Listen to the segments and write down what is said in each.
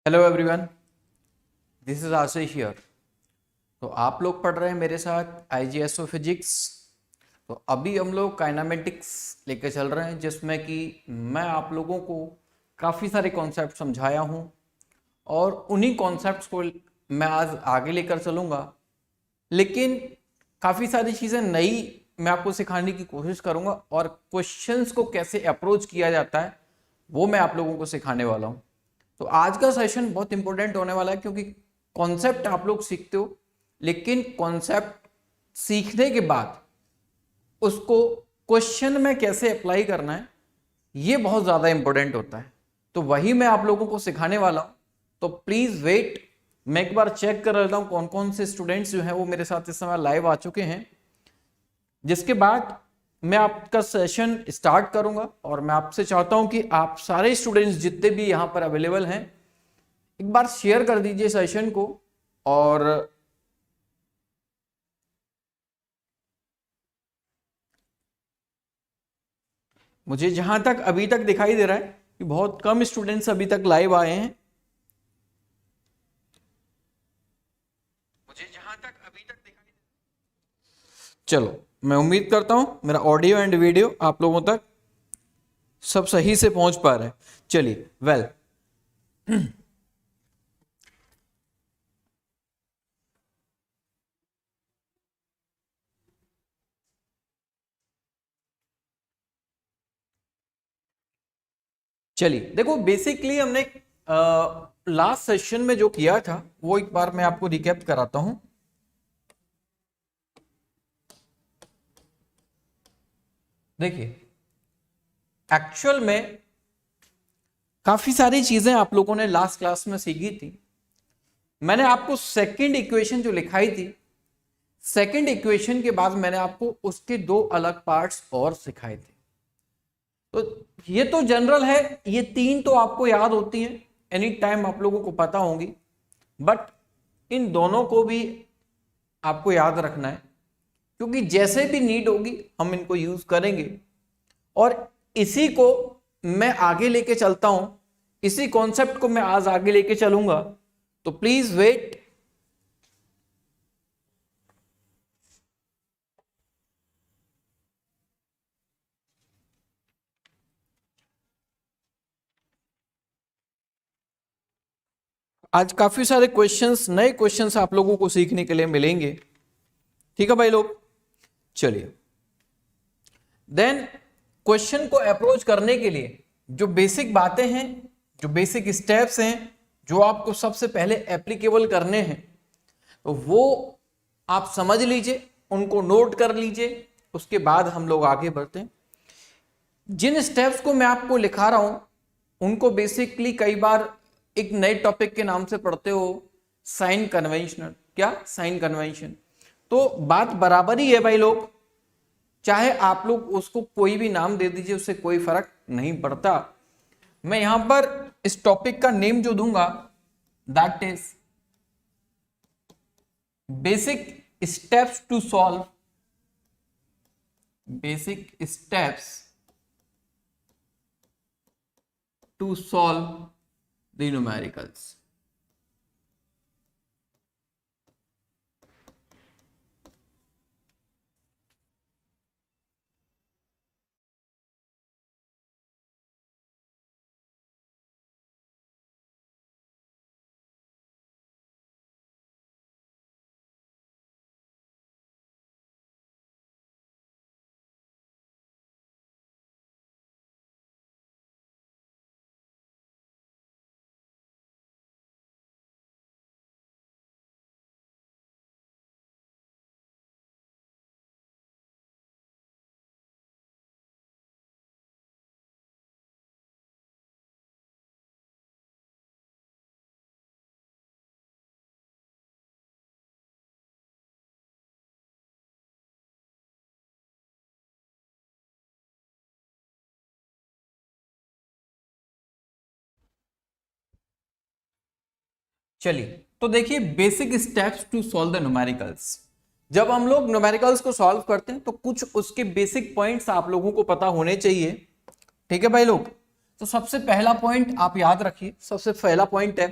Hello everyone, this is Ashish here. तो आप लोग पढ़ रहे हैं मेरे साथ आईजीएसओ फिजिक्स। तो अभी हम लोग काइनेमेटिक्स लेके चल रहे हैं, जिसमें कि मैं आप लोगों को काफ़ी सारे कॉन्सेप्ट समझाया हूँ और उन्हीं कॉन्सेप्ट्स को मैं आज आगे लेकर चलूँगा। लेकिन काफ़ी सारी चीज़ें नई मैं आपको सिखाने की कोशिश करूँगा और क्वेश्चंस को कैसे अप्रोच किया जाता है वो मैं आप लोगों को सिखाने वाला हूँ। तो आज का सेशन बहुत इंपॉर्टेंट होने वाला है, क्योंकि कॉन्सेप्ट आप लोग सीखते हो, लेकिन कॉन्सेप्ट सीखने के बाद उसको क्वेश्चन में कैसे अप्लाई करना है ये बहुत ज़्यादा इंपॉर्टेंट होता है। तो वही मैं आप लोगों को सिखाने वाला हूँ। तो प्लीज़ वेट, मैं एक बार चेक कर लेता हूँ कौन कौन से स्टूडेंट्स जो हैं वो मेरे साथ इस समय लाइव आ चुके हैं, जिसके बाद मैं आपका सेशन स्टार्ट करूंगा। और मैं आपसे चाहता हूं कि आप सारे स्टूडेंट्स जितने भी यहां पर अवेलेबल हैं एक बार शेयर कर दीजिए सेशन को। और मुझे जहां तक अभी तक दिखाई दे रहा है कि बहुत कम स्टूडेंट्स अभी तक लाइव आए हैं। मुझे जहां तक अभी तक दिखाई चलो, मैं उम्मीद करता हूं मेरा ऑडियो एंड वीडियो आप लोगों तक सब सही से पहुंच पा रहे हैं। चलिए, वेल चलिए देखो, बेसिकली हमने लास्ट सेशन में जो किया था वो एक बार मैं आपको रिकैप कराता हूं। देखिए, एक्चुअल में काफी सारी चीजें आप लोगों ने लास्ट क्लास में सीखी थी। मैंने आपको सेकंड इक्वेशन जो लिखाई थी, सेकंड इक्वेशन के बाद मैंने आपको उसके दो अलग पार्ट्स और सिखाए थे। तो ये तो जनरल है, ये तीन तो आपको याद होती हैं, एनी टाइम आप लोगों को पता होंगी, बट इन दोनों को भी आपको याद रखना है, क्योंकि जैसे भी नीड होगी हम इनको यूज करेंगे। और इसी को मैं आगे लेके चलता हूं, इसी कॉन्सेप्ट को मैं आज आगे लेके चलूंगा। तो प्लीज वेट। आज काफी सारे क्वेश्चंस, नए क्वेश्चंस आप लोगों को सीखने के लिए मिलेंगे। ठीक है भाई लोग, चलिए देन क्वेश्चन को अप्रोच करने के लिए जो बेसिक बातें हैं, जो बेसिक स्टेप्स हैं, जो आपको सबसे पहले एप्लीकेबल करने हैं, तो वो आप समझ लीजिए, उनको नोट कर लीजिए। उसके बाद हम लोग आगे बढ़ते हैं। जिन स्टेप्स को मैं आपको लिखा रहा हूं उनको बेसिकली कई बार एक नए टॉपिक के नाम से पढ़ते हो, साइन कन्वेंशनल। क्या? Sign convention. तो बात बराबर ही है भाई लोग, चाहे आप लोग उसको कोई भी नाम दे दीजिए, उससे कोई फर्क नहीं पड़ता। मैं यहां पर इस टॉपिक का नेम जो दूंगा that is basic steps to solve, basic steps to solve the numericals. चलिए, तो देखिए basic steps to solve the numericals. जब हम लोग न्यूमेरिकल्स को सॉल्व करते हैं तो कुछ उसके बेसिक पॉइंट्स आप लोगों को पता होने चाहिए। ठीक है भाई लोग, तो सबसे पहला पॉइंट आप याद रखिए। सबसे पहला पॉइंट है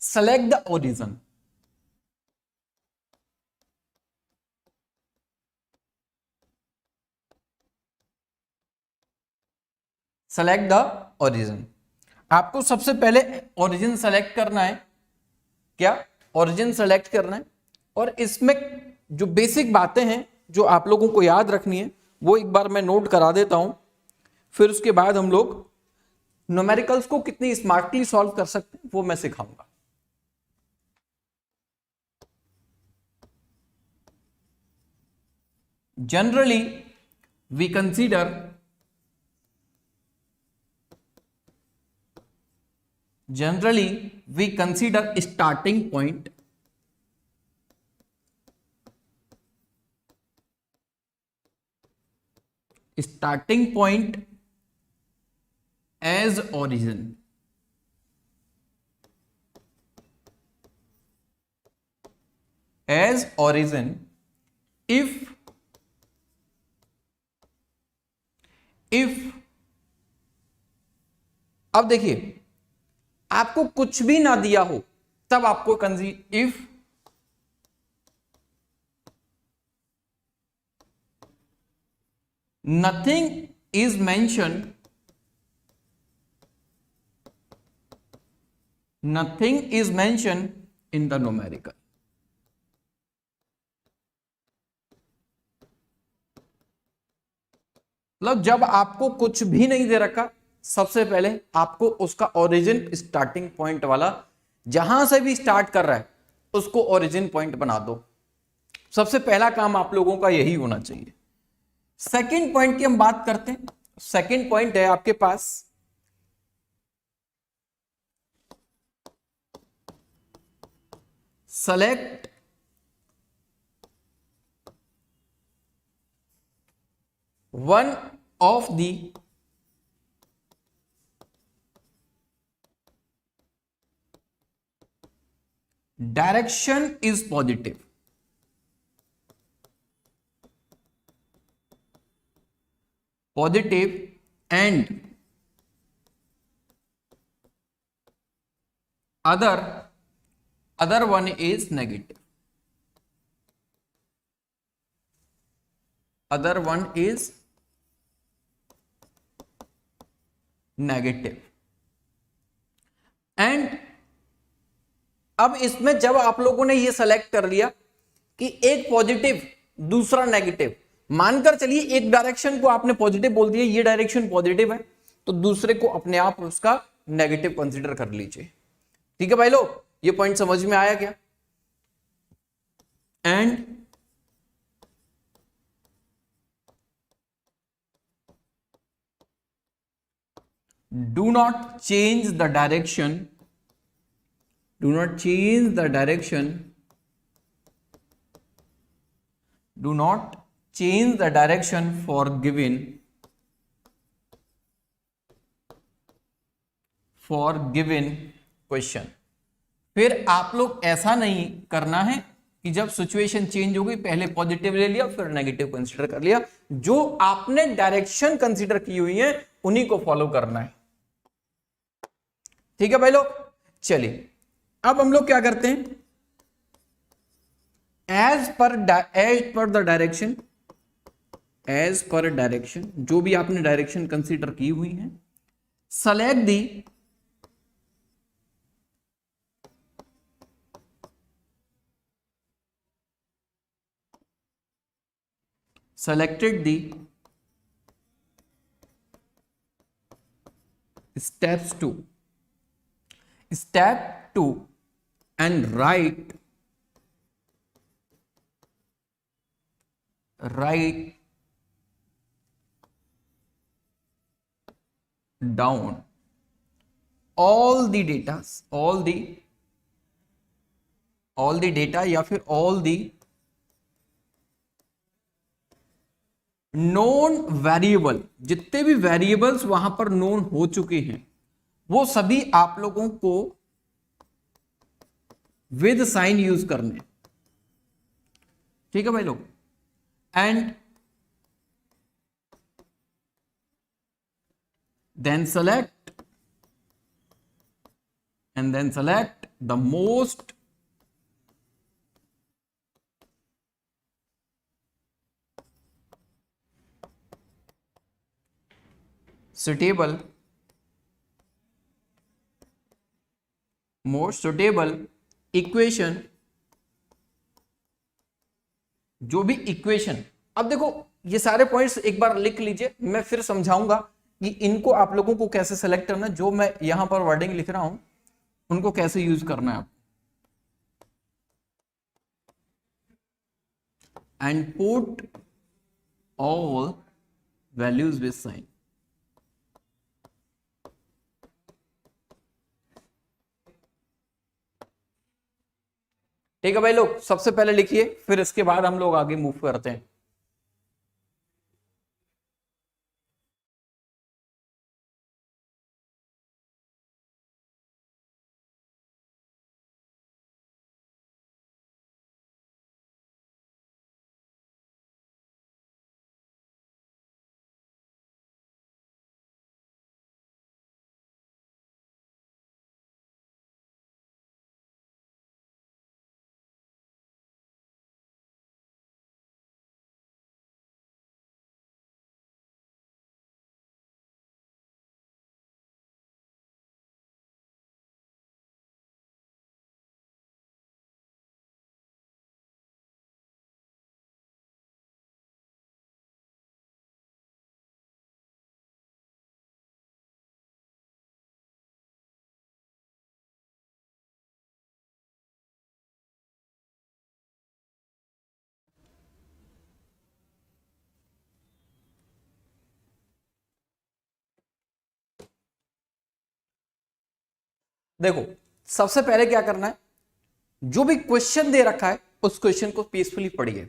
select the origin, select the origin. आपको सबसे पहले ओरिजिन सेलेक्ट करना है, क्या ओरिजिन सेलेक्ट करना है, और इसमें जो बेसिक बातें हैं जो आप लोगों को याद रखनी है वो एक बार मैं नोट करा देता हूं, फिर उसके बाद हम लोग न्यूमेरिकल्स को कितनी स्मार्टली सॉल्व कर सकते हैं वो मैं सिखाऊंगा। Generally we consider starting point as origin, if अब देखिए आपको कुछ भी ना दिया हो तब आपको if nothing is mentioned in the numerical, मतलब जब आपको कुछ भी नहीं दे रखा, सबसे पहले आपको उसका ओरिजिन स्टार्टिंग पॉइंट वाला जहां से भी स्टार्ट कर रहा है उसको ओरिजिन पॉइंट बना दो। सबसे पहला काम आप लोगों का यही होना चाहिए। सेकंड पॉइंट की हम बात करते हैं। सेकंड पॉइंट है आपके पास select one of the direction is positive, and other one is negative, and अब इसमें जब आप लोगों ने ये सेलेक्ट कर लिया कि एक पॉजिटिव दूसरा नेगेटिव, मानकर चलिए एक डायरेक्शन को आपने पॉजिटिव बोल दिया, ये डायरेक्शन पॉजिटिव है, तो दूसरे को अपने आप उसका नेगेटिव कंसीडर कर लीजिए। ठीक है भाई लोग, ये पॉइंट समझ में आया क्या? And do not change the direction for given question. फिर आप लोग ऐसा नहीं करना है कि जब सिचुएशन चेंज हो गई पहले पॉजिटिव ले लिया फिर नेगेटिव कंसीडर कर लिया। जो आपने डायरेक्शन कंसीडर की हुई है उन्हीं को फॉलो करना है। ठीक है भाई लोग, चलिए अब हम लोग क्या करते हैं, एज पर द डायरेक्शन, जो भी आपने डायरेक्शन कंसीडर की हुई है, select the step 2 and write down all the data या फिर all the नोन वेरिएबल, जितने भी वेरिएबल्स वहां पर नोन हो चुके हैं वो सभी आप लोगों को विद साइन यूज करने। ठीक है भाई लोग, and then select and then select the most suitable equation, जो भी इक्वेशन। अब देखो ये सारे पॉइंट्स एक बार लिख लीजिए, मैं फिर समझाऊंगा कि इनको आप लोगों को कैसे सेलेक्ट करना है, जो मैं यहां पर वर्डिंग लिख रहा हूं उनको कैसे यूज करना है आप। And put all values with sign. ठीक है भाई लोग, सबसे पहले लिखिए, फिर इसके बाद हम लोग आगे मूव करते हैं। देखो सबसे पहले क्या करना है, जो भी क्वेश्चन दे रखा है उस क्वेश्चन को पीसफुली पढ़िए।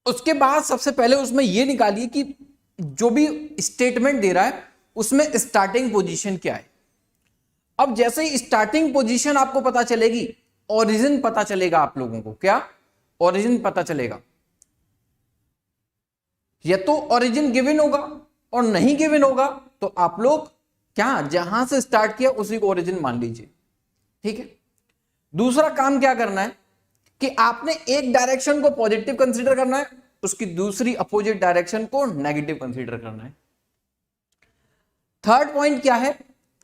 उसके बाद सबसे पहले उसमें यह निकालिए कि जो भी स्टेटमेंट दे रहा है उसमें स्टार्टिंग पोजीशन क्या है। अब जैसे ही स्टार्टिंग पोजीशन आपको पता चलेगी, ओरिजिन पता चलेगा आप लोगों को। क्या ओरिजिन पता चलेगा, या तो ओरिजिन गिवन होगा और नहीं गिवन होगा तो आप लोग क्या जहां से स्टार्ट किया उसी को ओरिजिन मान लीजिए। ठीक है, दूसरा काम क्या करना है कि आपने एक डायरेक्शन को पॉजिटिव कंसीडर करना है, उसकी दूसरी अपोजिट डायरेक्शन को नेगेटिव कंसीडर करना है। थर्ड पॉइंट क्या है,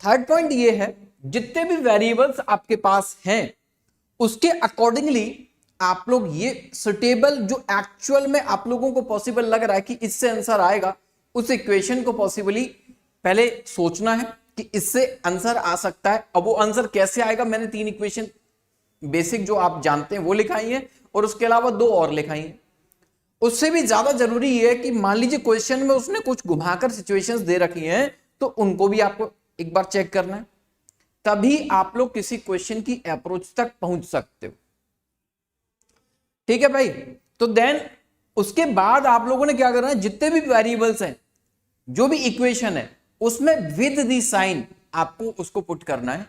थर्ड पॉइंट ये है जितने भी वेरिएबल्स आपके पास हैं उसके अकॉर्डिंगली आप लोग ये सुटेबल जो एक्चुअल में आप लोगों को पॉसिबल लग रहा है कि इससे आंसर आएगा, उस इक्वेशन को पॉसिबली पहले सोचना है कि इससे आंसर आ सकता है। अब वो आंसर कैसे आएगा, मैंने 3 इक्वेशन बेसिक जो आप जानते हैं वो लिखाई है और उसके अलावा 2 और लिखाई है। उससे भी ज्यादा जरूरी ये है कि मान लीजिए क्वेश्चन में उसने कुछ घुमाकर सिचुएशंस दे रखी हैं तो उनको भी आपको एक बार चेक करना है, तभी आप लोग किसी क्वेश्चन की अप्रोच तक पहुंच सकते हो। ठीक है भाई, तो देन उसके बाद आप लोगों ने क्या करना है, जितने भी वेरिएबल्स हैं, जो भी इक्वेशन है उसमें विद द साइन आपको उसको पुट करना है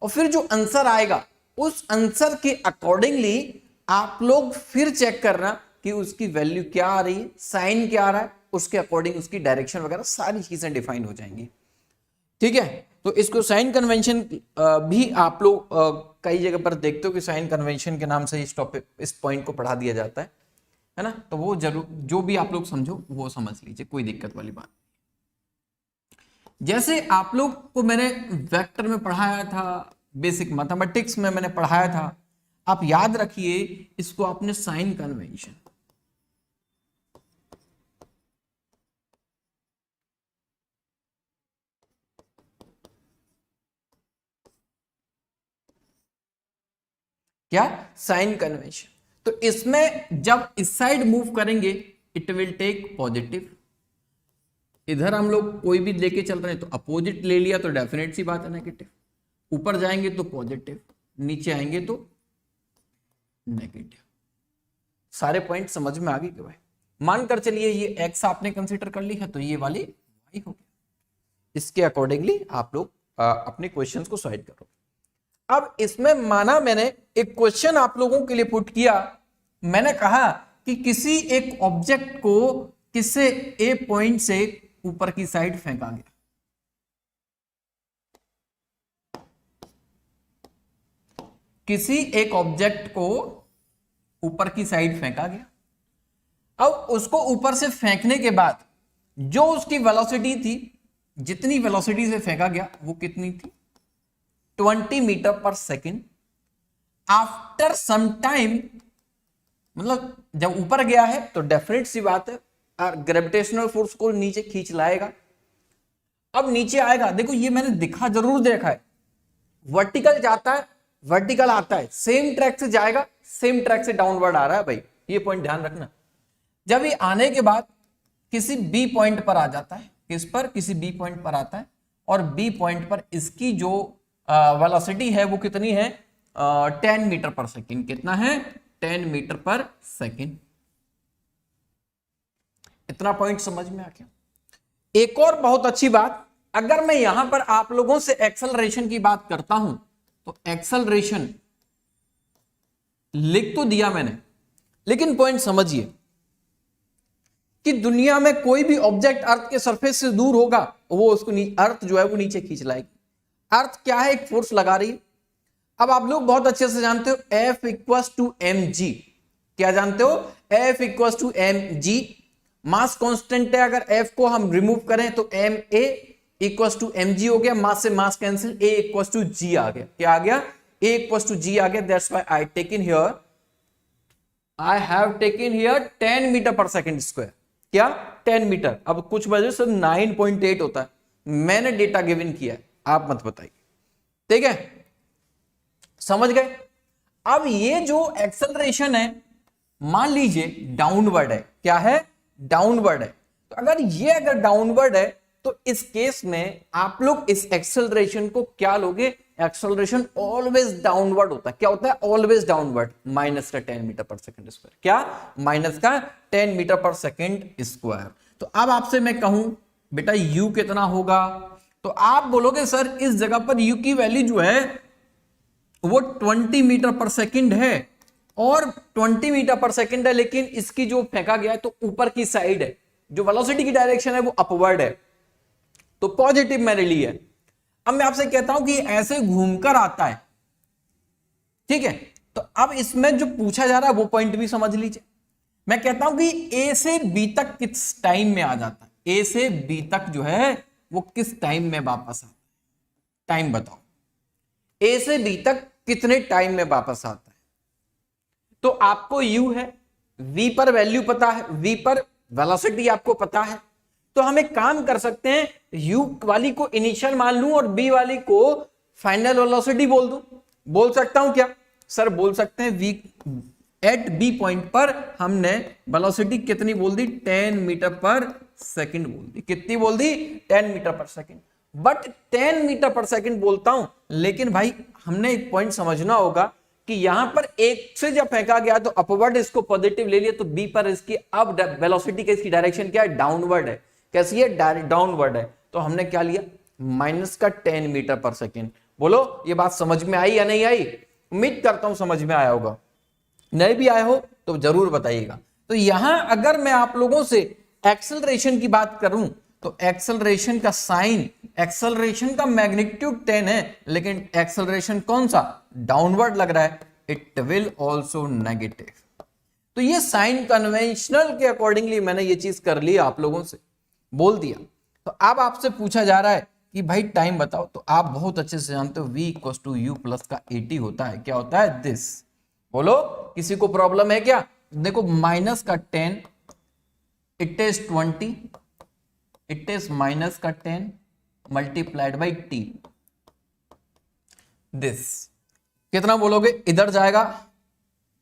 और फिर जो आंसर आएगा उस आंसर के अकॉर्डिंगली आप लोग फिर चेक करना कि उसकी वैल्यू क्या आ रही है, साइन क्या आ रहा है, उसके अकॉर्डिंग उसकी डायरेक्शन वगैरह सारी चीजें डिफाइन हो जाएंगी। ठीक है, तो इसको साइन कन्वेंशन भी आप लोग कई जगह पर देखते हो कि साइन कन्वेंशन के नाम से इस टॉपिक इस पॉइंट को पढ़ा दिया जाता है ना। तो वो जरूर जो भी आप लोग समझो वो समझ लीजिए, कोई दिक्कत वाली बात। जैसे आप लोग को मैंने वेक्टर में पढ़ाया था, बेसिक मैथमेटिक्स में मैंने पढ़ाया था, आप याद रखिए इसको आपने साइन कन्वेंशन, क्या साइन कन्वेंशन। तो इसमें जब इस साइड मूव करेंगे इट विल टेक पॉजिटिव, इधर हम लोग कोई भी लेके चल रहे हैं तो अपोजिट ले लिया तो डेफिनेट सी बात है नेगेटिव, ऊपर जाएंगे तो पॉजिटिव, नीचे आएंगे तो नेगेटिव। सारे पॉइंट समझ में आ गए क्या भाई? मानकर चलिए ये एक्स आपने कंसीडर कर ली है तो ये वाली वाई हो गया, इसके अकॉर्डिंगली आप लोग अपने क्वेश्चंस को सॉल्व करो। अब इसमें माना मैंने एक क्वेश्चन आप लोगों के लिए पुट किया, मैंने कहा कि किसी एक ऑब्जेक्ट को किससे ए पॉइंट से ऊपर की साइड फेंका गया। किसी एक ऑब्जेक्ट को ऊपर की साइड फेंका गया। अब उसको ऊपर से फेंकने के बाद जो उसकी वेलोसिटी थी, जितनी वेलोसिटी से फेंका गया वो कितनी थी? 20 metre per second. After some time, मतलब जब ऊपर गया है तो डेफिनेट सी बात है ग्रेविटेशनल फोर्स को नीचे खींच लाएगा। अब नीचे आएगा, देखो ये मैंने जरूर देखा है, वर्टिकल जाता है, वर्टिकल आता है, सेम ट्रैक से जाएगा, सेम ट्रैक से डाउनवर्ड आ रहा है भाई, ये पॉइंट ध्यान रखना। जब ये आने के बाद किसी बी पॉइंट पर आ जाता है, किस पर? किसी बी पॉइंट पर आता है, और बी पॉइंट पर इसकी जो वेलोसिटी है वो कितनी है? 10 मीटर पर सेकेंड। कितना है? 10 मीटर पर सेकेंड। इतना पॉइंट समझ में आ गया? एक और बहुत अच्छी बात, अगर मैं यहां पर आप लोगों से एक्सेलरेशन की बात करता हूं तो एक्सेलरेशन लिख तो दिया मैंने, लेकिन पॉइंट समझिए कि दुनिया में कोई भी ऑब्जेक्ट अर्थ के सरफेस से दूर होगा वो उसको अर्थ जो है वो नीचे खींच लाएगी। अर्थ क्या है? एक फोर्स लगा रही है। अब आप लोग बहुत अच्छे से जानते हो F equals to m g. क्या जानते हो? F equals to m g. Mass constant है, अगर F को हम रिमूव करें तो m a equals to m g हो गया, मास से mass cancel, A equals to g आ गया। क्या आ गया? A इक्वल्स टू जी आ गया। That's why I have taken here 10 metre per second square. क्या? 10 मीटर। अब कुछ वजह से 9.8 होता है, मैंने डेटा गिवन किया है, आप मत बताइए। ठीक है, समझ गए? अब ये जो एक्सेलरेशन है, मान लीजिए डाउनवर्ड है। क्या है? डाउनवर्ड है। तो अगर डाउनवर्ड है तो इस केस में आप लोग इस एक्सेलरेशन को क्या लोगे? एक्सेलरेशन ऑलवेज डाउनवर्ड होता है। क्या होता है? Always downward. माइनस का 10 मीटर पर सेकेंड स्क्वायर। क्या? माइनस का 10 मीटर पर सेकेंड स्क्वायर। तो अब आपसे मैं कहूं बेटा u कितना होगा, तो आप बोलोगे सर इस जगह पर u की वैल्यू जो है वो 20 मीटर पर सेकेंड है, और 20 मीटर पर सेकेंड है, लेकिन इसकी जो फेंका गया है तो ऊपर की साइड है, जो वेलोसिटी की डायरेक्शन है वो अपवर्ड है, तो पॉजिटिव मैंने ली है। अब मैं आपसे कहता हूं कि ऐसे घूमकर आता है, ठीक है, तो अब इसमें जो पूछा जा रहा है वो पॉइंट भी समझ लीजिए। मैं कहता हूं कि ए से बी तक किस टाइम में आ जाता है? ए से बी तक जो है वो किस टाइम में वापस आता है? टाइम बताओ, ए से बी तक कितने टाइम में वापस आता है? तो आपको u है, v पर वैल्यू पता है, v पर वेलोसिटी आपको पता है, तो हम एक काम कर सकते हैं, u वाली को इनिशियल मान लूं और b वाली को फाइनल वेलोसिटी बोल दूं। बोल सकता हूं क्या? सर बोल सकते हैं। v एट b पॉइंट पर हमने वेलोसिटी कितनी बोल दी? 10 मीटर पर सेकंड बोल दी। कितनी बोल दी? 10 metre per second. But 10 metre per second बोलता हूं, लेकिन भाई हमने एक पॉइंट समझना होगा कि यहां पर एक से जब फेंका गया तो अपवर्ड इसको पॉजिटिव ले लिया, तो बी पर इसकी अब वेलोसिटी की इसकी डायरेक्शन क्या है? डाउनवर्ड है। कैसी है? डाउनवर्ड है। तो हमने क्या लिया? माइनस का 10 मीटर पर सेकेंड। बोलो ये बात समझ में आई या नहीं आई? उम्मीद करता हूं समझ में आया होगा। नहीं भी आए हो तो जरूर बताइएगा। तो यहां अगर मैं आप लोगों से एक्सेलरेशन की बात करूं तो एक्सेलरेशन का साइन, एक्सेलरेशन का मैग्नीट्यूड 10 है, लेकिन एक्सेलरेशन कौन सा? डाउनवर्ड लग रहा है। It will also negative. तो ये साइन कन्वेंशनल के अकॉर्डिंगली मैंने ये चीज कर ली, आप लोगों से बोल दिया। तो अब आपसे पूछा जा रहा है कि भाई टाइम बताओ, तो आप बहुत अच्छे से जानते हो v equal to u plus का 80 होता है। क्या होता है? दिस। बोलो किसी को प्रॉब्लम है क्या? देखो माइनस का 10, it is 20, it is minus का 10 मल्टीप्लाइड बाई t। दिस कितना बोलोगे? इधर जाएगा,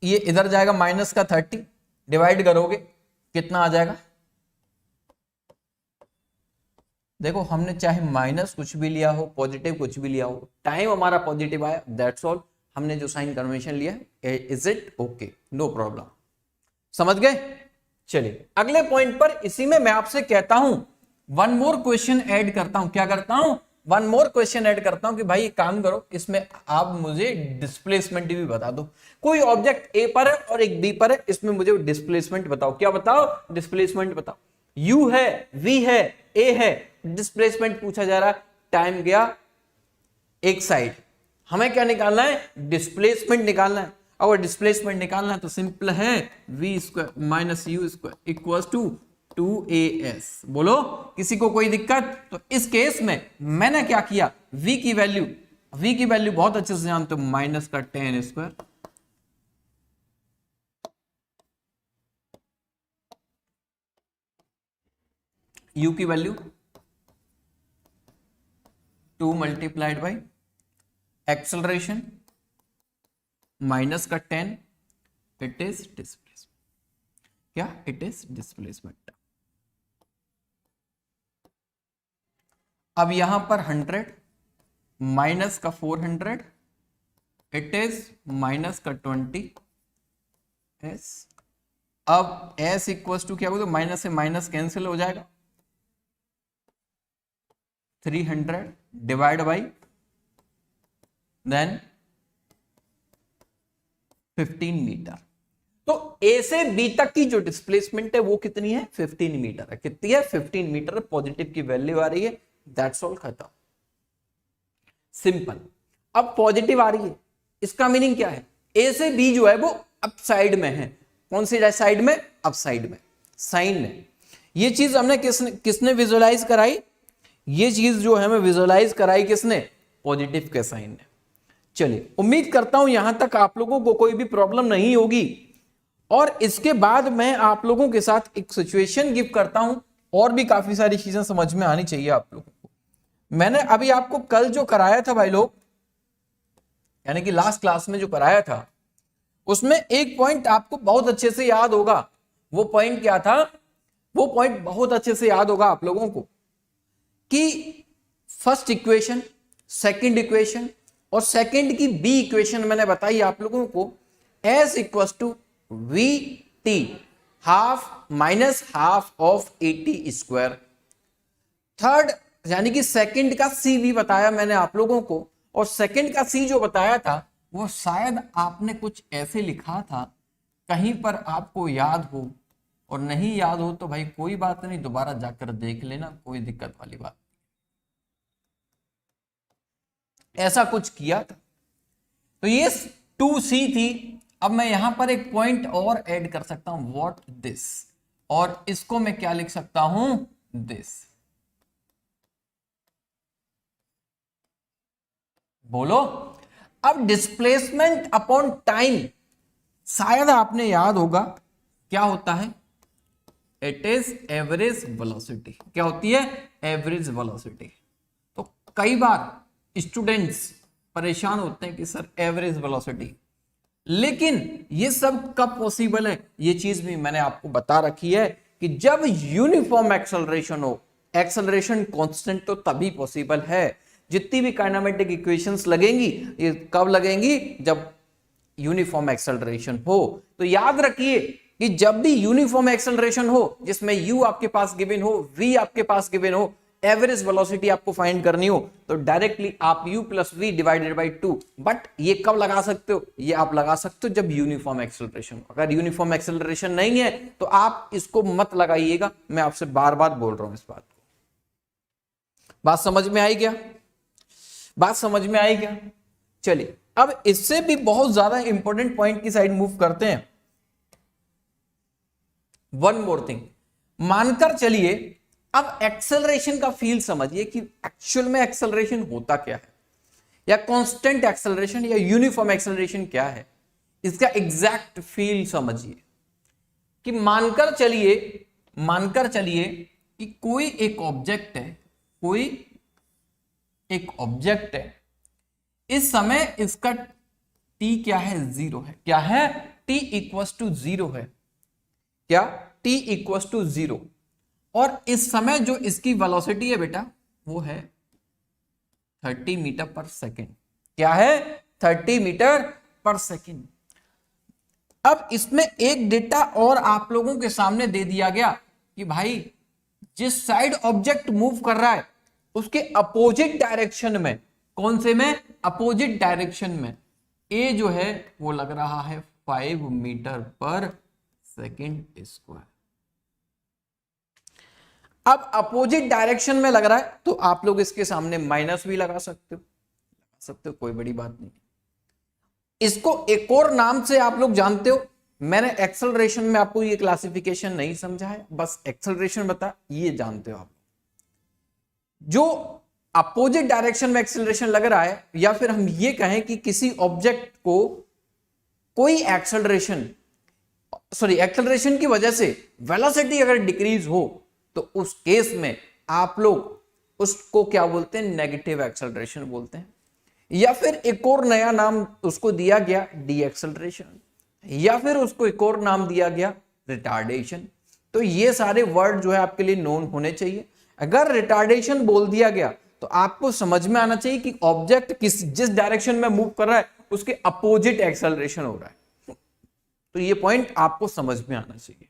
ये इधर जाएगा माइनस का 30, डिवाइड करोगे कितना आ जाएगा? देखो हमने चाहे माइनस कुछ भी लिया हो, पॉजिटिव कुछ भी लिया हो, टाइम हमारा पॉजिटिव आया, दैट्स ऑल। हमने जो साइन कन्वेंशन लिया है, is it okay? No problem. समझ गए? चलिए अगले पॉइंट पर, इसी में मैं आपसे कहता हूं वन मोर क्वेश्चन ऐड करता हूं। क्या करता हूं? वन मोर क्वेश्चन ऐड करता हूं कि भाई एक काम करो, इसमें आप मुझे डिस्प्लेसमेंट भी बता दो। कोई ऑब्जेक्ट ए पर है और एक बी पर है, इसमें मुझे डिस्प्लेसमेंट बताओ। क्या बताओ? डिस्प्लेसमेंट बताओ। यू है, वी है, ए है, डिस्प्लेसमेंट पूछा जा रहा है। टाइम गया एक साइड, हमें क्या निकालना है, डिस्प्लेसमेंट निकालना है। अगर डिस्प्लेसमेंट निकालना है तो सिंपल है, v square minus u square equal to 2as। बोलो किसी को कोई दिक्कत? तो इस केस में मैंने क्या किया, v की वैल्यू बहुत अच्छे से जानते हो, माइनस का tan स्क्वायर, u की value 2 multiplied by acceleration minus का 10, इट इज डिस्प्लेसमेंट। क्या? It is displacement. अब यहां पर 100 माइनस का 400, इट इज माइनस का 20s। अब s इक्वल्स टू क्या बोलते, माइनस से माइनस कैंसिल हो जाएगा, 300 डिवाइड बाई देन 15 मीटर। तो ए से बी तक की जो डिस्प्लेसमेंट है वो कितनी है, 15 मीटर है। कितनी है, 15 मीटर। पॉजिटिव की वैल्यू आ रही है, दैट्स ऑल, खत्म, सिंपल। अब पॉजिटिव आ रही है, इसका मीनिंग क्या है, ए से बी जो है वो अप साइड में है। कौन सी साइड में, अप साइड में, साइन में। ये चीज हमने किसने विजुअलाइज कराई, ये चीज जो है हमें विजुअलाइज कराई किसने, पॉजिटिव के साइन ने। चलिए, उम्मीद करता हूं यहां तक आप लोगों को कोई भी प्रॉब्लम नहीं होगी। और इसके बाद मैं आप लोगों के साथ एक सिचुएशन गिव करता हूं, और भी काफी सारी चीजें समझ में आनी चाहिए आप लोगों को। मैंने अभी आपको कल जो कराया था भाई लोग, यानी कि लास्ट क्लास में जो कराया था, उसमें एक पॉइंट आपको बहुत अच्छे से याद होगा। वो पॉइंट क्या था, वो पॉइंट बहुत अच्छे से याद होगा आप लोगों को कि फर्स्ट इक्वेशन, सेकंड इक्वेशन और सेकंड की बी इक्वेशन मैंने बताई आप लोगों को, s equals to v t half minus half of a t square. Third यानी कि सेकंड का सी भी बताया मैंने आप लोगों को, और सेकंड का सी जो बताया था वो शायद आपने कुछ ऐसे लिखा था, कहीं पर आपको याद हो, और नहीं याद हो तो भाई कोई बात नहीं, दोबारा जाकर देख लेना, कोई दिक्कत वाली बात। ऐसा कुछ किया था, तो ये 2c थी। अब मैं यहां पर एक पॉइंट और ऐड कर सकता हूं, व्हाट दिस, और इसको मैं क्या लिख सकता हूं, दिस। बोलो, अब डिस्प्लेसमेंट अपॉन टाइम शायद आपने याद होगा क्या होता है, इट इज एवरेज वेलोसिटी। क्या होती है, एवरेज वेलोसिटी। तो कई बार स्टूडेंट्स परेशान होते हैं कि सर एवरेज वेलोसिटी, लेकिन ये सब कब पॉसिबल है, ये चीज भी मैंने आपको बता रखी है कि जब यूनिफॉर्म एक्सेलरेशन हो, एक्सेलरेशन कांस्टेंट, तो तभी पॉसिबल है। जितनी भी काइनेमेटिक इक्वेशंस लगेंगी, ये कब लगेंगी, जब यूनिफॉर्म एक्सेलरेशन हो। तो याद रखिए कि जब भी यूनिफॉर्म एक्सेलरेशन हो, जिसमें u आपके पास गिवन हो, v आपके पास गिवन हो, एवरेज वेलोसिटी आपको फाइंड करनी हो, तो डायरेक्टली आप u plus v divided by 2। But ये कब लगा सकते हो, ये आप लगा सकते हो जब यूनिफॉर्म एक्सेलरेशन हो। अगर यूनिफॉर्म एक्सेलरेशन नहीं है तो आप इसको मत लगाइएगा, मैं आपसे बार बार बोल रहा हूं इस बात को। बात समझ में आई क्या, बात समझ में आई क्या? चलिए, अब इससे भी बहुत ज्यादा इंपॉर्टेंट पॉइंट की साइड मूव करते हैं। वन मोर थिंग, मानकर चलिए अब एक्सेलरेशन का फील समझिए कि एक्चुअल में एक्सेलरेशन होता क्या है, या कांस्टेंट एक्सेलरेशन या यूनिफॉर्म एक्सेलरेशन क्या है, इसका एग्जैक्ट फील समझिए। कि मानकर चलिए कि कोई एक ऑब्जेक्ट है, कोई एक ऑब्जेक्ट है, इस समय इसका t क्या है, 0 है। क्या है, t इक्वल्स टू 0 है। क्या, t इक्वल्स टू 0, और इस समय जो इसकी वेलोसिटी है बेटा, वो है 30 मीटर पर सेकेंड। क्या है, 30 मीटर पर सेकेंड। अब इसमें एक डेटा और आप लोगों के सामने दे दिया गया कि भाई जिस साइड ऑब्जेक्ट मूव कर रहा है उसके अपोजिट डायरेक्शन में, कौन से में, अपोजिट डायरेक्शन में, ए जो है वो लग रहा है 5 मीटर पर सेकेंड स्क्वायर। अब अपोजिट डायरेक्शन में लग रहा है तो आप लोग इसके सामने माइनस भी लगा सकते हो, सकते हो, कोई बड़ी बात नहीं। इसको एक और नाम से आप लोग जानते हो, मैंने एक्सेलरेशन में आपको ये क्लासिफिकेशन नहीं समझा है, बस एक्सेलरेशन बता, ये जानते हो आप। जो अपोजिट डायरेक्शन में एक्सेलरेशन लग रहा है, या फिर हम ये कहें कि किसी ऑब्जेक्ट को कोई एक्सेलरेशन की वजह से वेलोसिटी अगर डिक्रीज हो, तो उस केस में आप लोग उसको क्या बोलते हैं, नेगेटिव एक्सेलरेशन बोलते हैं। या फिर एक और नया नाम उसको दिया गया डी एक्सेलरेशन, या फिर उसको एक और नाम दिया गया रिटार्डेशन। तो ये सारे वर्ड जो है आपके लिए नोन होने चाहिए। अगर रिटार्डेशन बोल दिया गया तो आपको समझ में आना चाहिए कि ऑब्जेक्ट जिस डायरेक्शन में मूव कर रहा है उसके अपोजिट एक्सेलरेशन हो रहा है। तो ये पॉइंट आपको समझ में आना चाहिए।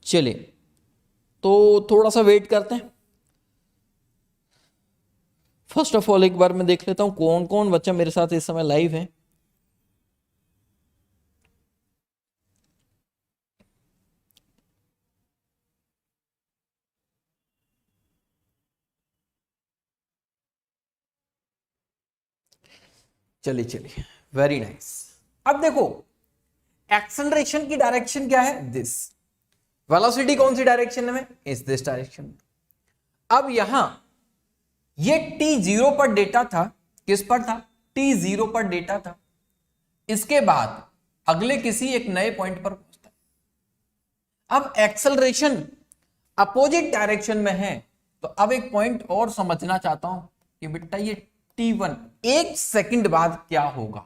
चलिए, तो थोड़ा सा वेट करते हैं। फर्स्ट ऑफ ऑल एक बार मैं देख लेता हूं कौन कौन बच्चा मेरे साथ इस समय लाइव है। चलिए चलिए, वेरी नाइस। अब देखो, एक्सेलरेशन की डायरेक्शन क्या है, दिस। वेलोसिटी कौन सी डायरेक्शन में, इस दिस डायरेक्शन। अब यहां ये t0 पर डेटा था, किस पर था, t0 पर डेटा था। इसके बाद अगले किसी एक नए पॉइंट पर पहुंचता है। अब एक्सेलरेशन अपोजिट डायरेक्शन में है, तो अब एक पॉइंट और समझना चाहता हूं कि बेटा ये t1 एक सेकंड बाद क्या होगा।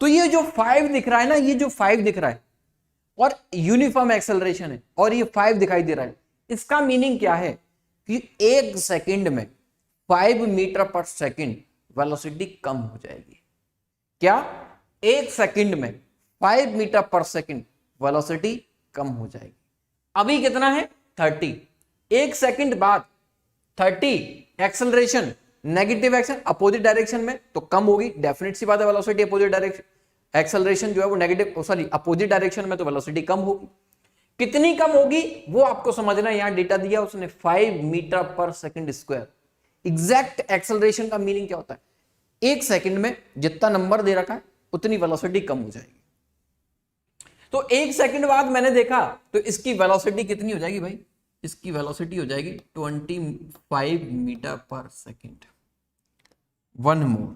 तो ये जो 5 दिख रहा है ना, ये जो 5 दिख रहा है और यूनिफॉर्म एक्सेलरेशन है और ये 5 दिखाई दे रहा है, इसका मीनिंग क्या है कि एक सेकंड में 5 मीटर पर सेकंड वेलोसिटी कम हो जाएगी। क्या, एक सेकंड में 5 मीटर पर सेकंड वेलोसिटी कम हो जाएगी। अभी कितना है, 30। एक सेकंड बाद 30 acceleration, negative action opposite direction में, तो कम होगी, डेफिनेट सी बात है। वेलोसिटी अपोजिट डायरेक्शन, एक्सेलरेशन जो है वो नेगेटिव अपोजिट डायरेक्शन में, तो वेलोसिटी कम होगी। कितनी कम होगी वो आपको समझना है। यहां डेटा दिया उसने 5 metre per second square. Exact acceleration का मीनिंग क्या होता है, एक सेकंड में जितना नंबर दे रखा है उतनी वेलोसिटी कम हो जाएगी। तो एक सेकंड बाद मैंने देखा तो इसकी वेलोसिटी कितनी हो जाएगी भाई, इसकी वेलोसिटी हो जाएगी 25 metre per second. One more,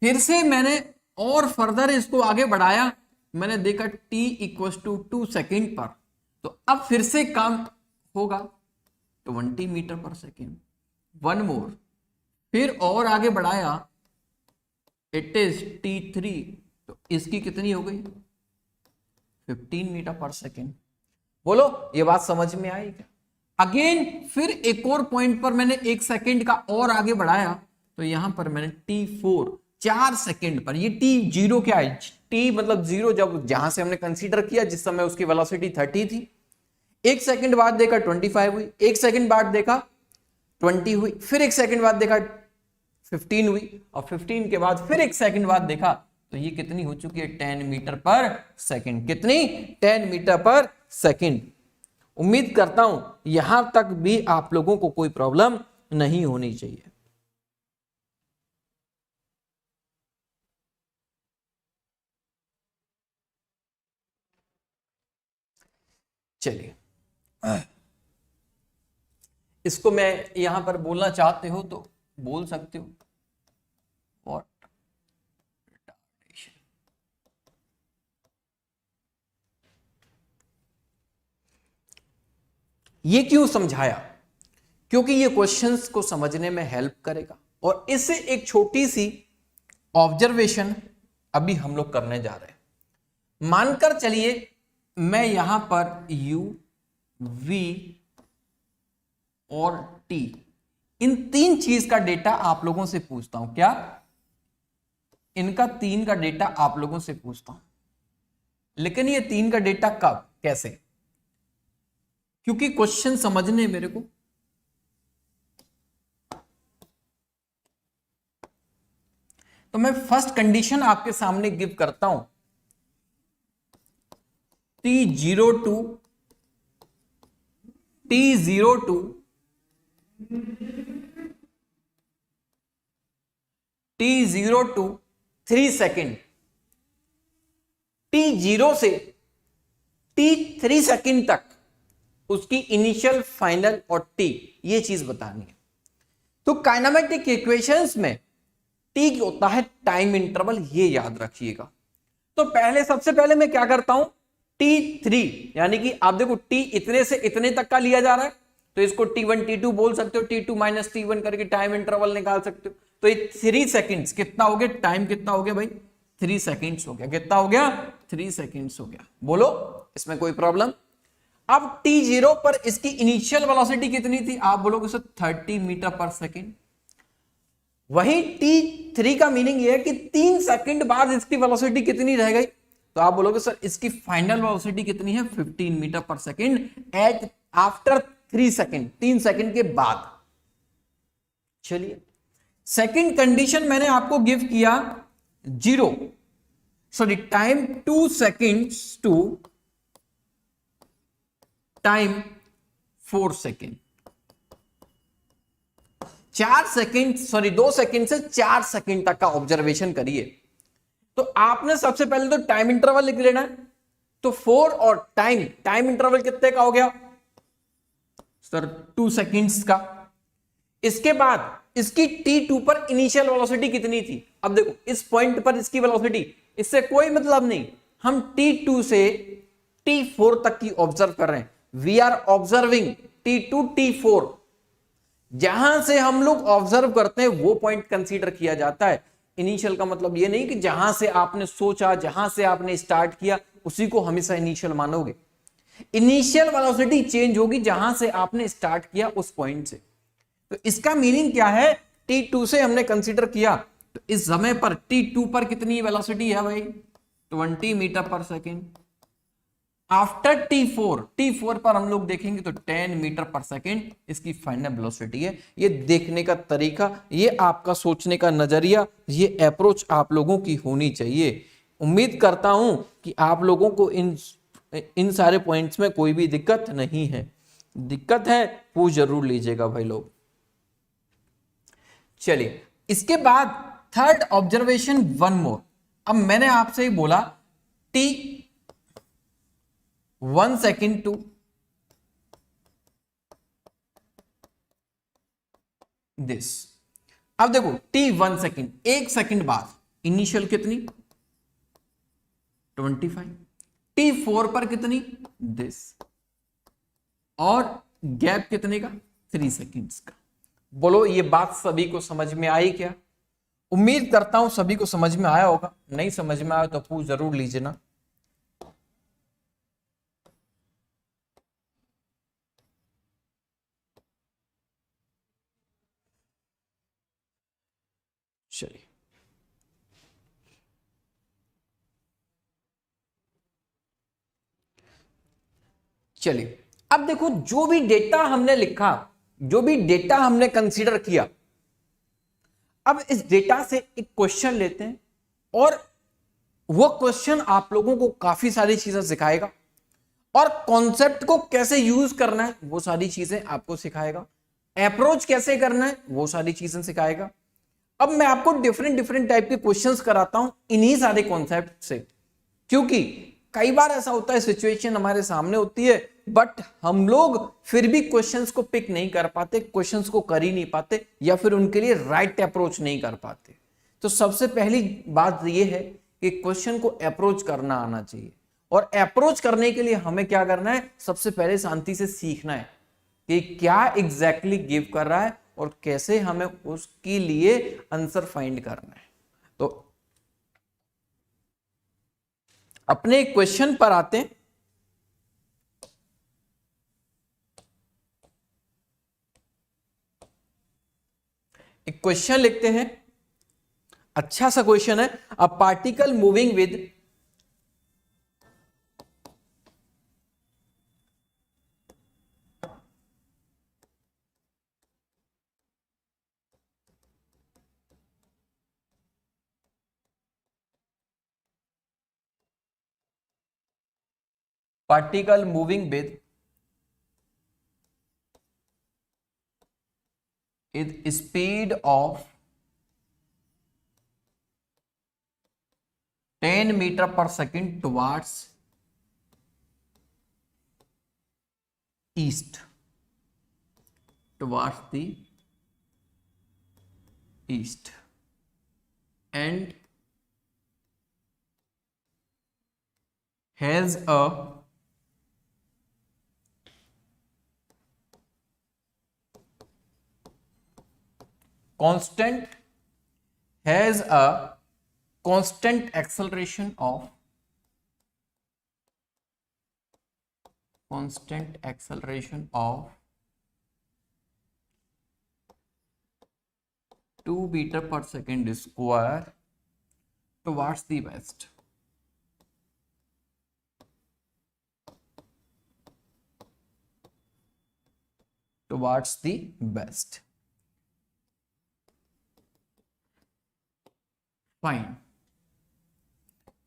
फिर से मैंने और फर्दर इसको आगे बढ़ाया, मैंने देखा t इक्वल टू 2 सेकेंड पर, तो अब फिर से काम होगा 20 मीटर पर सेकेंड। वन मोर, फिर और आगे बढ़ाया, इट इज t3, तो इसकी कितनी हो गई 15 मीटर पर सेकेंड। बोलो ये बात समझ में आई क्या। अगेन फिर एक और पॉइंट पर मैंने एक सेकेंड का और आगे बढ़ाया, तो यहां पर मैंने t4 4 सेकेंड पर, ये t0 क्या है, t मतलब 0 जब जहां से हमने कंसीडर किया जिस समय उसकी वेलोसिटी 30 थी। एक सेकंड बाद देखा 25 हुई, एक सेकंड बाद देखा 20 हुई, फिर एक सेकंड बाद देखा 15 हुई, और 15 के बाद फिर एक सेकंड बाद देखा तो ये कितनी हो चुकी है 10 मीटर पर सेकंड। कितनी, 10 मीटर पर सेकंड। उम्मीद करता हूं यहां तक भी आप लोगों को कोई प्रॉब्लम नहीं होनी चाहिए। चलिए, इसको मैं यहां पर बोलना चाहते हो तो बोल सकते हो, व्हाट रिटार्डेशन। ये क्यों समझाया, क्योंकि ये क्वेश्चंस को समझने में हेल्प करेगा। और इससे एक छोटी सी ऑब्जर्वेशन अभी हम लोग करने जा रहे हैं। मानकर चलिए मैं यहां पर u, v और t, इन तीन चीज का डेटा आप लोगों से पूछता हूं। क्या, इनका तीन का डेटा आप लोगों से पूछता हूं, लेकिन ये तीन का डेटा कब, कैसे, क्योंकि क्वेश्चन समझने मेरे को। तो मैं फर्स्ट कंडीशन आपके सामने गिव करता हूं, t02 t02 t0 to 3 second, t0 से t3 सेकेंड तक उसकी इनिशियल, फाइनल और टी, ये चीज बतानी है। तो काइनेमेटिक इक्वेशंस में टी होता है टाइम इंटरवल, ये याद रखिएगा। तो सबसे पहले मैं क्या करता हूं, t3, यानी कि आप देखो t इतने से इतने तक का लिया जा रहा है, तो इसको t1 t2 बोल सकते हो, t2 माइनस t1 करके टाइम इंटरवल निकाल सकते हो। तो ये 3 सेकेंड्स कितना हो गया, टाइम कितना हो गया भाई, 3 सेकेंड्स हो गया। कितना हो गया, 3 सेकेंड्स हो गया। बोलो इसमें कोई प्रॉब्लम। अब t0 पर इसकी इनिशियल वेलोसिटी कितनी थी, आप बोलोगे सर 30 मीटर पर सेकेंड। वही t3 का मीनिंग ये है कि 3 सेकंड बाद इसकी वेलोसिटी कितनी रह गई, तो आप बोलोगे सर इसकी फाइनल वेलोसिटी कितनी है, 15 metre per second at after 3 second, 3 second के बाद। चलिए सेकंड कंडीशन मैंने आपको गिव किया time 2 seconds to time 4 second. 2 second से 4 सेकंड तक का ऑब्जर्वेशन करिए। तो आपने सबसे पहले तो टाइम इंटरवल लिख लेना है। तो 4 और टाइम इंटरवल कितने का हो गया सर, 2 सेकंड्स का। इसके बाद इसकी t2 पर इनिशियल वेलोसिटी कितनी थी, अब देखो इस पॉइंट पर इसकी वेलोसिटी, इससे कोई मतलब नहीं, हम t2 से t4 तक की ऑब्जर्व कर रहे हैं। We are observing t2 t4, जहां से हम लोग ऑब्जर्व करते हैं वो पॉइंट कंसीडर किया जाता है। इनिशियल का मतलब ये नहीं कि जहां से आपने सोचा, जहां से आपने स्टार्ट किया उसी को हमेशा इनिशियल मानोगे। इनिशियल वेलोसिटी चेंज होगी जहां से आपने स्टार्ट किया उस पॉइंट से। तो इसका मीनिंग क्या है, t2 से हमने कंसीडर किया, तो इस समय पर t2 पर कितनी वेलोसिटी है भाई, 20 metre per second. After t4 पर हम लोग देखेंगे तो 10 मीटर पर सेकेंड इसकी फाइनल वेलोसिटी है। ये देखने का तरीका, ये आपका सोचने का नजरिया, ये अप्रोच आप लोगों की होनी चाहिए। उम्मीद करता हूं कि आप लोगों को इन सारे पॉइंट्स में कोई भी दिक्कत नहीं है। दिक्कत है पूछ जरूर लीजिएगा भाई लोग। चलिए इसके बाद थर्ड ऑब्जर्वेशन, वन मोर। अब मैंने आपसे ही बोला t1 सेकेंड टू दिस। अब देखो t1 सेकेंड, 1 सेकेंड बाद इनिशियल कितनी 25, t4 पर कितनी दिस, और गैप कितने का 3 सेकेंड्स का। बोलो ये बात सभी को समझ में आई क्या? उम्मीद करता हूं सभी को समझ में आया होगा। नहीं समझ में आया तो पूछ जरूर लीजिए ना। चलिए चलिए अब देखो जो भी डेटा हमने लिखा, जो भी डेटा हमने कंसीडर किया, अब इस डेटा से एक क्वेश्चन लेते हैं और वो क्वेश्चन आप लोगों को काफी सारी चीजें सिखाएगा और कॉन्सेप्ट को कैसे यूज करना है वो सारी चीजें आपको सिखाएगा, अप्रोच कैसे करना है वो सारी चीजें सिखाएगा। अब मैं आपको डिफरेंट डिफरेंट टाइप के क्वेश्चंस कराता हूं इन्हीं सारे कॉन्सेप्ट से, क्योंकि कई बार ऐसा होता है सिचुएशन हमारे सामने होती है बट हम लोग फिर भी क्वेश्चंस को पिक नहीं कर पाते, क्वेश्चंस को कर ही नहीं पाते या फिर उनके लिए राइट अप्रोच नहीं कर पाते। तो सबसे पहली बात यह है कि क्वेश्चन को अप्रोच करना आना चाहिए, और अप्रोच करने के लिए हमें क्या करना है, सबसे पहले शांति से सीखना है कि क्या एग्जैक्टली गिव कर रहा है और कैसे हमें उसके लिए आंसर फाइंड करना है। तो अपने क्वेश्चन पर आते हैं। एक क्वेश्चन लिखते हैं, अच्छा सा क्वेश्चन है। A particle moving with particle moving with is speed of 10 metre per second towards east, towards the east and has a constant acceleration of 2 meter per second square towards the west. Towards the west. Fine.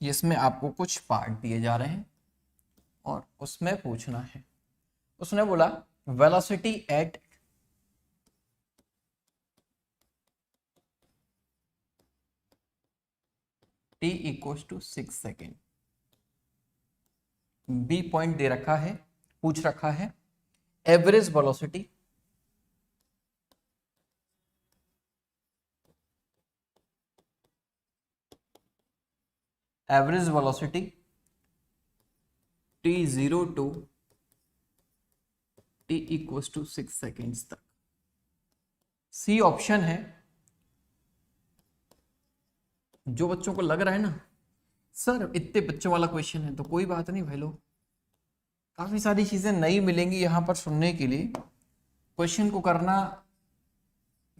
इसमें आपको कुछ part दिए जा रहे हैं और उसमें पूछना है। उसने बोला velocity at t equals to 6 second. B point दे रखा है, पूछ रखा है average velocity t0 to t equals to 6 seconds तक। सी ऑप्शन है। जो बच्चों को लग रहा है ना सर इतने बच्चों वाला क्वेश्चन है, तो कोई बात नहीं भाई लोग, काफी सारी चीजें नई मिलेंगी यहाँ पर सुनने के लिए। क्वेश्चन को करना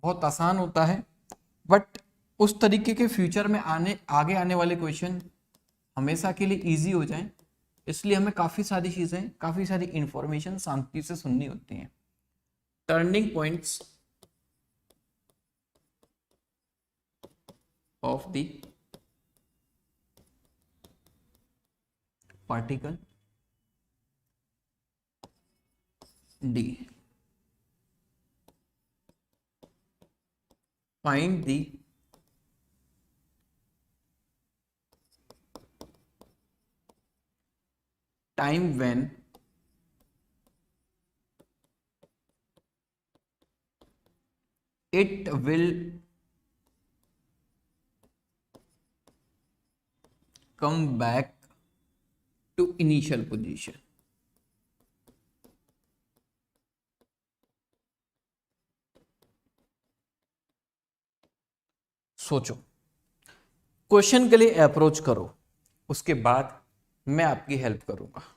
बहुत आसान होता है, बट उस तरीके के फ्यूचर में आगे आने वाले क्वेश्चन हमेशा के लिए इजी हो जाएं, इसलिए हमें काफी सारी चीजें, काफी सारी इंफॉर्मेशन शांति से सुननी होती हैं। Turning points of the particle D. Find the time when it will come back to initial position. सोचो, क्वेश्चन के लिए अप्रोच करो, उसके बाद मैं आपकी हेल्प करूंगा।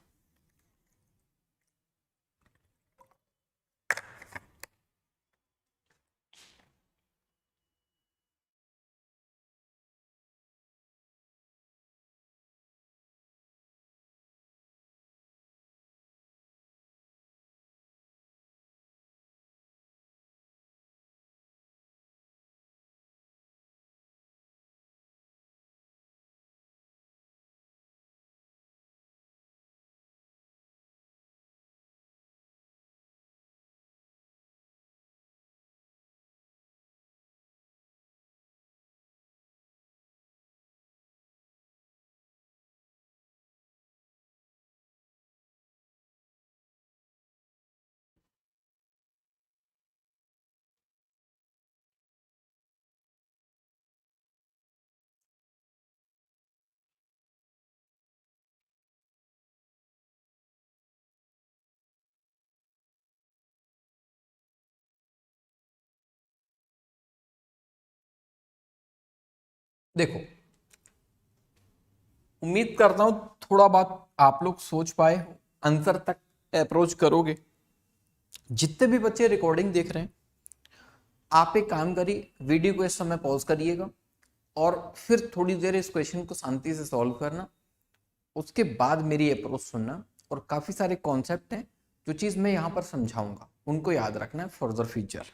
देखो, उम्मीद करता हूं थोड़ा बहुत आप लोग सोच पाए हो, आंसर तक अप्रोच करोगे। जितने भी बच्चे रिकॉर्डिंग देख रहे हैं, आप एक काम करिए, वीडियो को इस समय पॉज करिएगा और फिर थोड़ी देर इस क्वेश्चन को शांति से सॉल्व करना, उसके बाद मेरी अप्रोच सुनना। और काफी सारे कॉन्सेप्ट हैं, जो चीज मैं यहां पर समझाऊंगा उनको याद रखना है फर्दर फ्यूचर।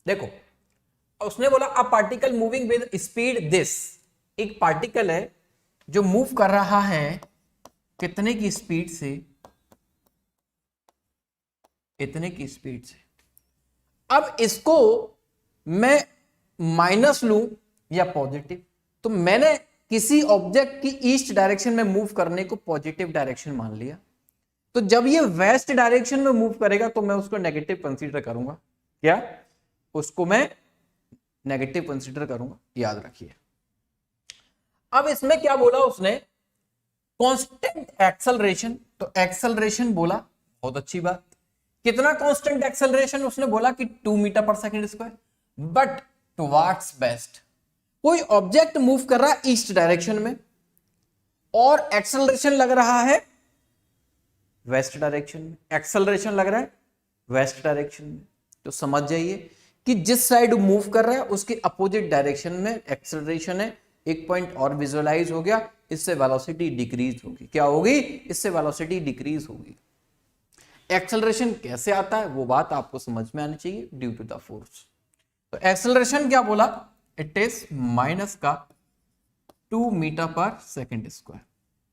देखो, उसने बोला अ particle moving with speed this, एक पार्टिकल है जो मूव कर रहा है कितने की स्पीड से, इतने की स्पीड से। अब इसको मैं माइनस लूं या पॉजिटिव, तो मैंने किसी ऑब्जेक्ट की ईस्ट डायरेक्शन में मूव करने को पॉजिटिव डायरेक्शन मान लिया, तो जब ये वेस्ट डायरेक्शन में मूव करेगा तो मैं उसको नेगेटिव कंसीडर करूंगा। क्या? उसको मैं नेगेटिव कंसीडर करूंगा, याद रखिए। अब इसमें क्या बोला उसने? Constant acceleration. तो एक्सेलरेशन बोला, बहुत अच्छी बात। कितना कांस्टेंट एक्सेलरेशन? उसने बोला कि 2 metre per second square, but towards west. कोई ऑब्जेक्ट मूव कर रहा है ईस्ट डायरेक्शन में और एक्सेलरेशन लग रहा है वेस्ट डायरेक्शन में। एक्सेलरेशन लग रहा है वेस्ट डायरेक्शन में, तो समझ जाइए कि जिस साइड मूव कर रहा है उसके अपोजिट डायरेक्शन में एक्सेलरेशन है। एक पॉइंट और विजुअलाइज हो गया, इससे वेलोसिटी डिक्रीज होगी। क्या होगी? इससे वेलोसिटी डिक्रीज होगी। एक्सेलरेशन कैसे आता है वो बात आपको समझ में आनी चाहिए, ड्यू टू द फोर्स। तो एक्सेलरेशन क्या बोला? इट इज माइनस का 2 मीटर पर सेकेंड स्क्वायर।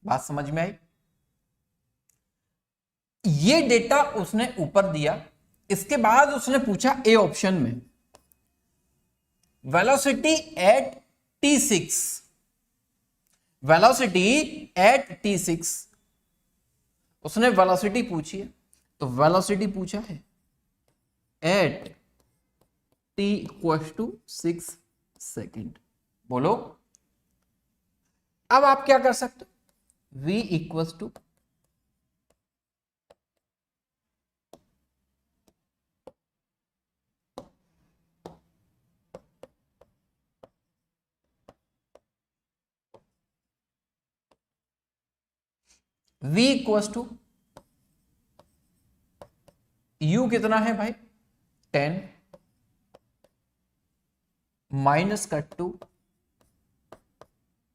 बात समझ में आई? ये डेटा उसने ऊपर दिया। इसके बाद उसने पूछा ए ऑप्शन में velocity at t6, velocity at t6 उसने वेलोसिटी पूछी है। तो वेलोसिटी पूछा है at t equals to 6 second. बोलो, अब आप क्या कर सकते हो? v equals to v equals to u कितना है भाई? 10 माइनस का 2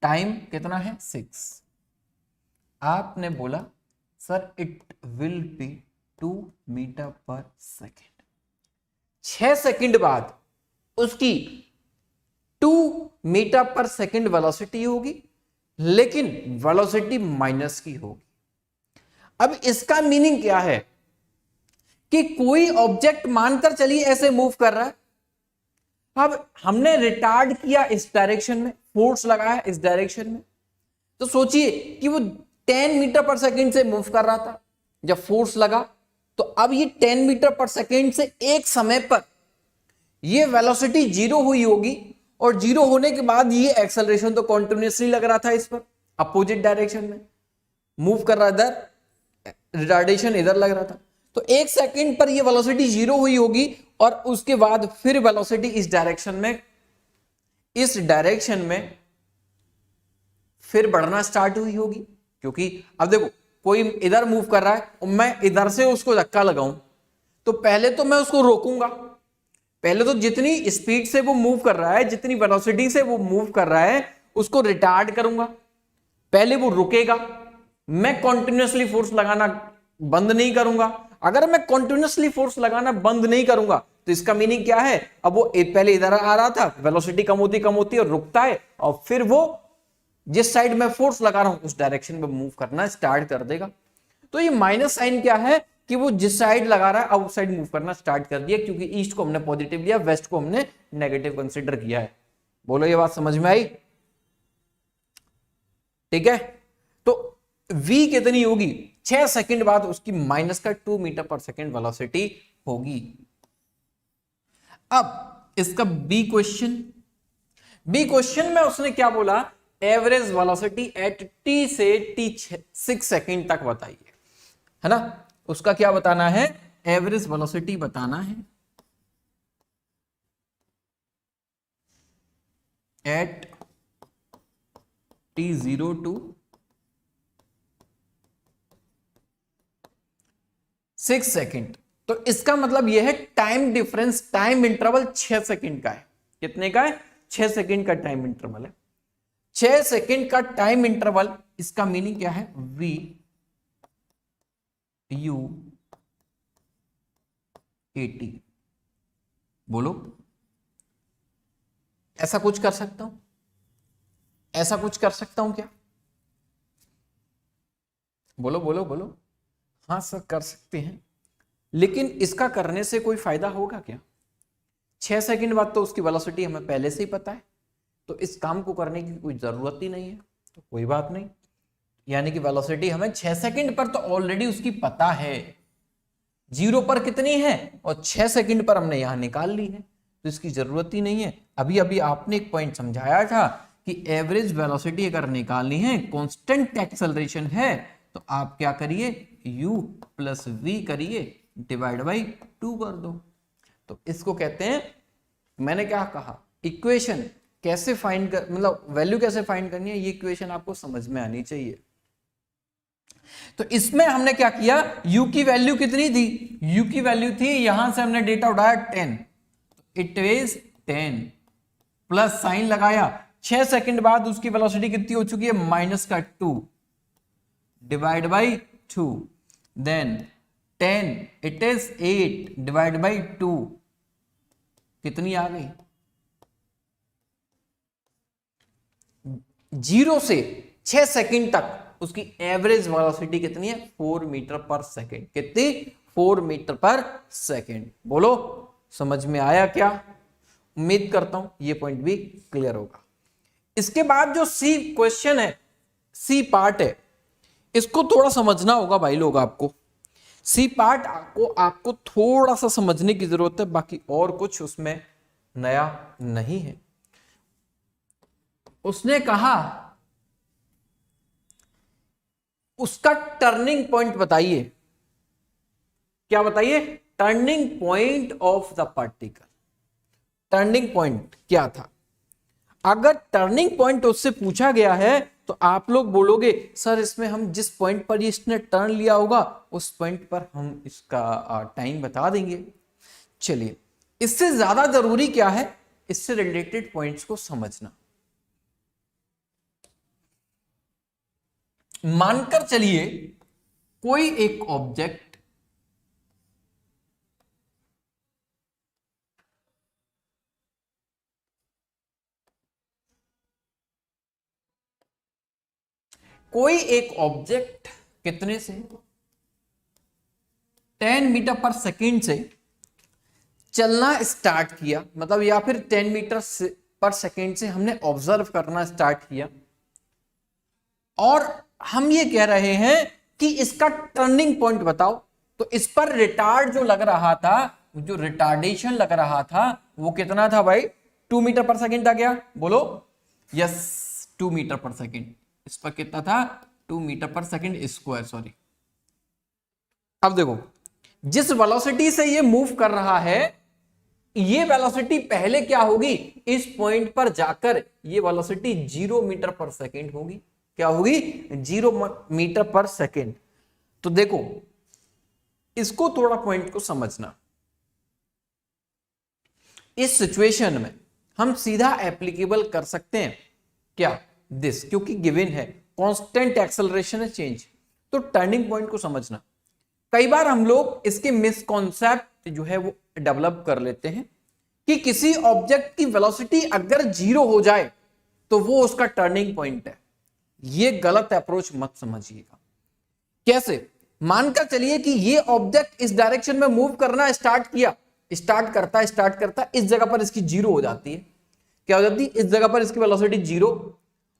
टाइम कितना है? 6। आपने बोला sir it will be 2 metre per second. 6 second बाद उसकी 2 मीटर पर सेकेंड वेलोसिटी होगी, लेकिन वेलोसिटी माइनस की होगी। अब इसका मीनिंग क्या है कि कोई ऑब्जेक्ट मानकर चलिए ऐसे मूव कर रहा है। अब हमने रिटार्ड किया इस डायरेक्शन में, फोर्स लगाया इस डायरेक्शन में, तो सोचिए कि वो 10 मीटर पर सेकेंड से मूव कर रहा था। जब फोर्स लगा तो अब ये 10 मीटर पर सेकेंड से एक समय पर ये वेलोसिटी जीरो हुई होगी, और जीरो होने के बाद ये एक्सेलरेशन तो कॉन्टिन्यूसली लग रहा था इस पर, अपोजिट डायरेक्शन में मूव कर रहा, इधर रिटार्डेशन इधर लग रहा था। तो एक सेकंड पर ये वेलोसिटी जीरो हुई होगी और उसके बाद फिर वेलोसिटी इस डायरेक्शन में फिर बढ़ना स्टार्ट हुई होगी। क्योंकि अब देखो, कोई इधर मूव कर रहा है और मैं इधर से उसको धक्का लगाऊं, तो पहले तो मैं उसको रोकूंगा। पहले तो जितनी स्पीड से वो मूव कर रहा है, जितनी वेलोसिटी से वो मूव कर रहा है, उसको रिटार्ड करूंगा। पहले वो रुकेगा, मैं कॉन्टिन्यूसली फोर्स लगाना बंद नहीं करूंगा। अगर मैं कॉन्टिन्यूसली फोर्स लगाना बंद नहीं करूंगा तो इसका मीनिंग क्या है? अब वो पहले इधर आ रहा था, वेलोसिटी कम होती और रुकता है, और फिर वो जिस साइड में फोर्स लगा रहा हूं उस डायरेक्शन में मूव करना स्टार्ट कर देगा। तो ये माइनस साइन क्या है कि वो जिस साइड लगा रहा है अब उस साइड मूव करना स्टार्ट कर दिया, क्योंकि ईस्ट को हमने पॉजिटिव लिया, वेस्ट को हमने नेगेटिव कंसीडर किया है। बोलो, ये बात समझ में आई? ठीक है। तो v कितनी होगी? 6 सेकंड बाद उसकी माइनस का 2 मीटर पर सेकंड वेलोसिटी होगी। अब इसका बी क्वेश्चन में उसने क्या बोला? एवरेज वेलोसिटी एट t से t6 सेकंड तक बताइए, है ना। उसका क्या बताना है? एवरेज वेलोसिटी बताना है एट t0 to 6 सेकंड। तो इसका मतलब यह है time difference, time interval 6 second का है। कितने का है? 6 सेकंड का टाइम इंटरवल है। 6 सेकंड का टाइम इंटरवल, इसका मीनिंग क्या है? v u at। बोलो, ऐसा कुछ कर सकता हूं? ऐसा कुछ कर सकता हूं क्या? बोलो बोलो बोलो। हाँ सर, कर सकते हैं, लेकिन इसका करने से कोई फायदा होगा क्या? 6 सेकंड बाद तो उसकी वेलोसिटी हमें पहले से ही पता है, तो इस काम को करने की कोई जरूरत ही नहीं है, तो कोई बात नहीं। यानी कि वेलोसिटी हमें 6 सेकंड पर तो ऑलरेडी उसकी पता है, 0 पर कितनी है और 6 सेकंड पर हमने यहां निकाल ली है, तो इसकी जरूरत ही नहीं है। अभी अभी आपने एक पॉइंट समझाया था कि एवरेज वेलोसिटी अगर निकालनी है, कांस्टेंट एक्सेलरेशन है, तो आप क्या करिए, u प्लस वी करिए, डिवाइड बाई 2 कर दो। तो इसको कहते हैं, मैंने क्या कहा, इक्वेशन कैसे फाइंड कर, मतलब वैल्यू कैसे फाइंड करनी है, ये इक्वेशन आपको समझ में आनी चाहिए। तो इसमें हमने क्या किया, u की वैल्यू कितनी थी, u की वैल्यू थी, यहां से हमने डेटा उठाया 10, इट इज 10 प्लस साइन लगाया, 6 सेकंड बाद उसकी वेलोसिटी कितनी हो चुकी है, -2 divide by 2, then 10 it is 8 divide by 2, कितनी आ गई, 0 से 6 सेकंड तक उसकी एवरेज वेलोसिटी कितनी है, 4 मीटर पर सेकंड। कितनी, 4 मीटर पर सेकंड। बोलो समझ में आया क्या? उम्मीद करता हूं ये पॉइंट भी क्लियर होगा। इसके बाद जो सी क्वेश्चन है, सी पार्ट है, इसको थोड़ा समझना होगा भाई लोग। आपको सी पार्ट आपको थोड़ा सा समझने की जरूरत है, बाकी और कुछ उसमें नया नहीं है। उसने कहा उसका टर्निंग पॉइंट बताइए, क्या बताइए, turning point of the particle. Turning point क्या था? अगर टर्निंग पॉइंट उससे पूछा गया है तो आप लोग बोलोगे सर इसमें हम जिस पॉइंट पर इसने टर्न लिया होगा उस पॉइंट पर हम इसका टाइम बता देंगे। चलिए, इससे ज्यादा जरूरी क्या है, इससे रिलेटेड पॉइंट्स को समझना। मानकर चलिए कोई एक ऑब्जेक्ट कितने से 10 मीटर पर सेकंड से चलना स्टार्ट किया, मतलब या फिर 10 मीटर पर सेकंड से हमने ऑब्जर्व करना स्टार्ट किया, और हम ये कह रहे हैं कि इसका टर्निंग पॉइंट बताओ। तो इस पर रिटार्ड जो लग रहा था, जो रिटार्डेशन लग रहा था, वो कितना था भाई, 2 मीटर पर सेकंड था क्या? बोलो यस, 2 मीटर पर सेकंड। इस पर कितना था, 2 metre per second square, sorry. अब देखो, जिस वेलोसिटी से ये मूव कर रहा है, ये वेलोसिटी पहले क्या होगी, इस पॉइंट पर जाकर ये वेलोसिटी 0 मीटर पर सेकंड होगी। क्या होगी, 0 मीटर पर सेकंड। तो देखो, इसको थोड़ा पॉइंट को समझना। इस सिचुएशन में हम सीधा एप्लीकेबल कर सकते हैं क्या, दिस, क्योंकि गिवन है कांस्टेंट एक्सेलरेशन है चेंज। तो टर्निंग पॉइंट को समझना, कई बार हम लोग इसके मिसकॉन्सेप्ट जो है वो डेवलप कर लेते हैं कि किसी ऑब्जेक्ट की वेलोसिटी अगर 0 हो जाए तो वो उसका टर्निंग पॉइंट है। ये गलत अप्रोच मत समझिएगा। कैसे? मानकर चलिए कि ये ऑब्जेक्ट इस डायरेक्शन में मूव करना स्टार्ट किया, स्टार्ट करता इस जगह पर इसकी 0 हो जाती है। क्या हो जाती है? इस जगह पर इसकी वेलोसिटी 0,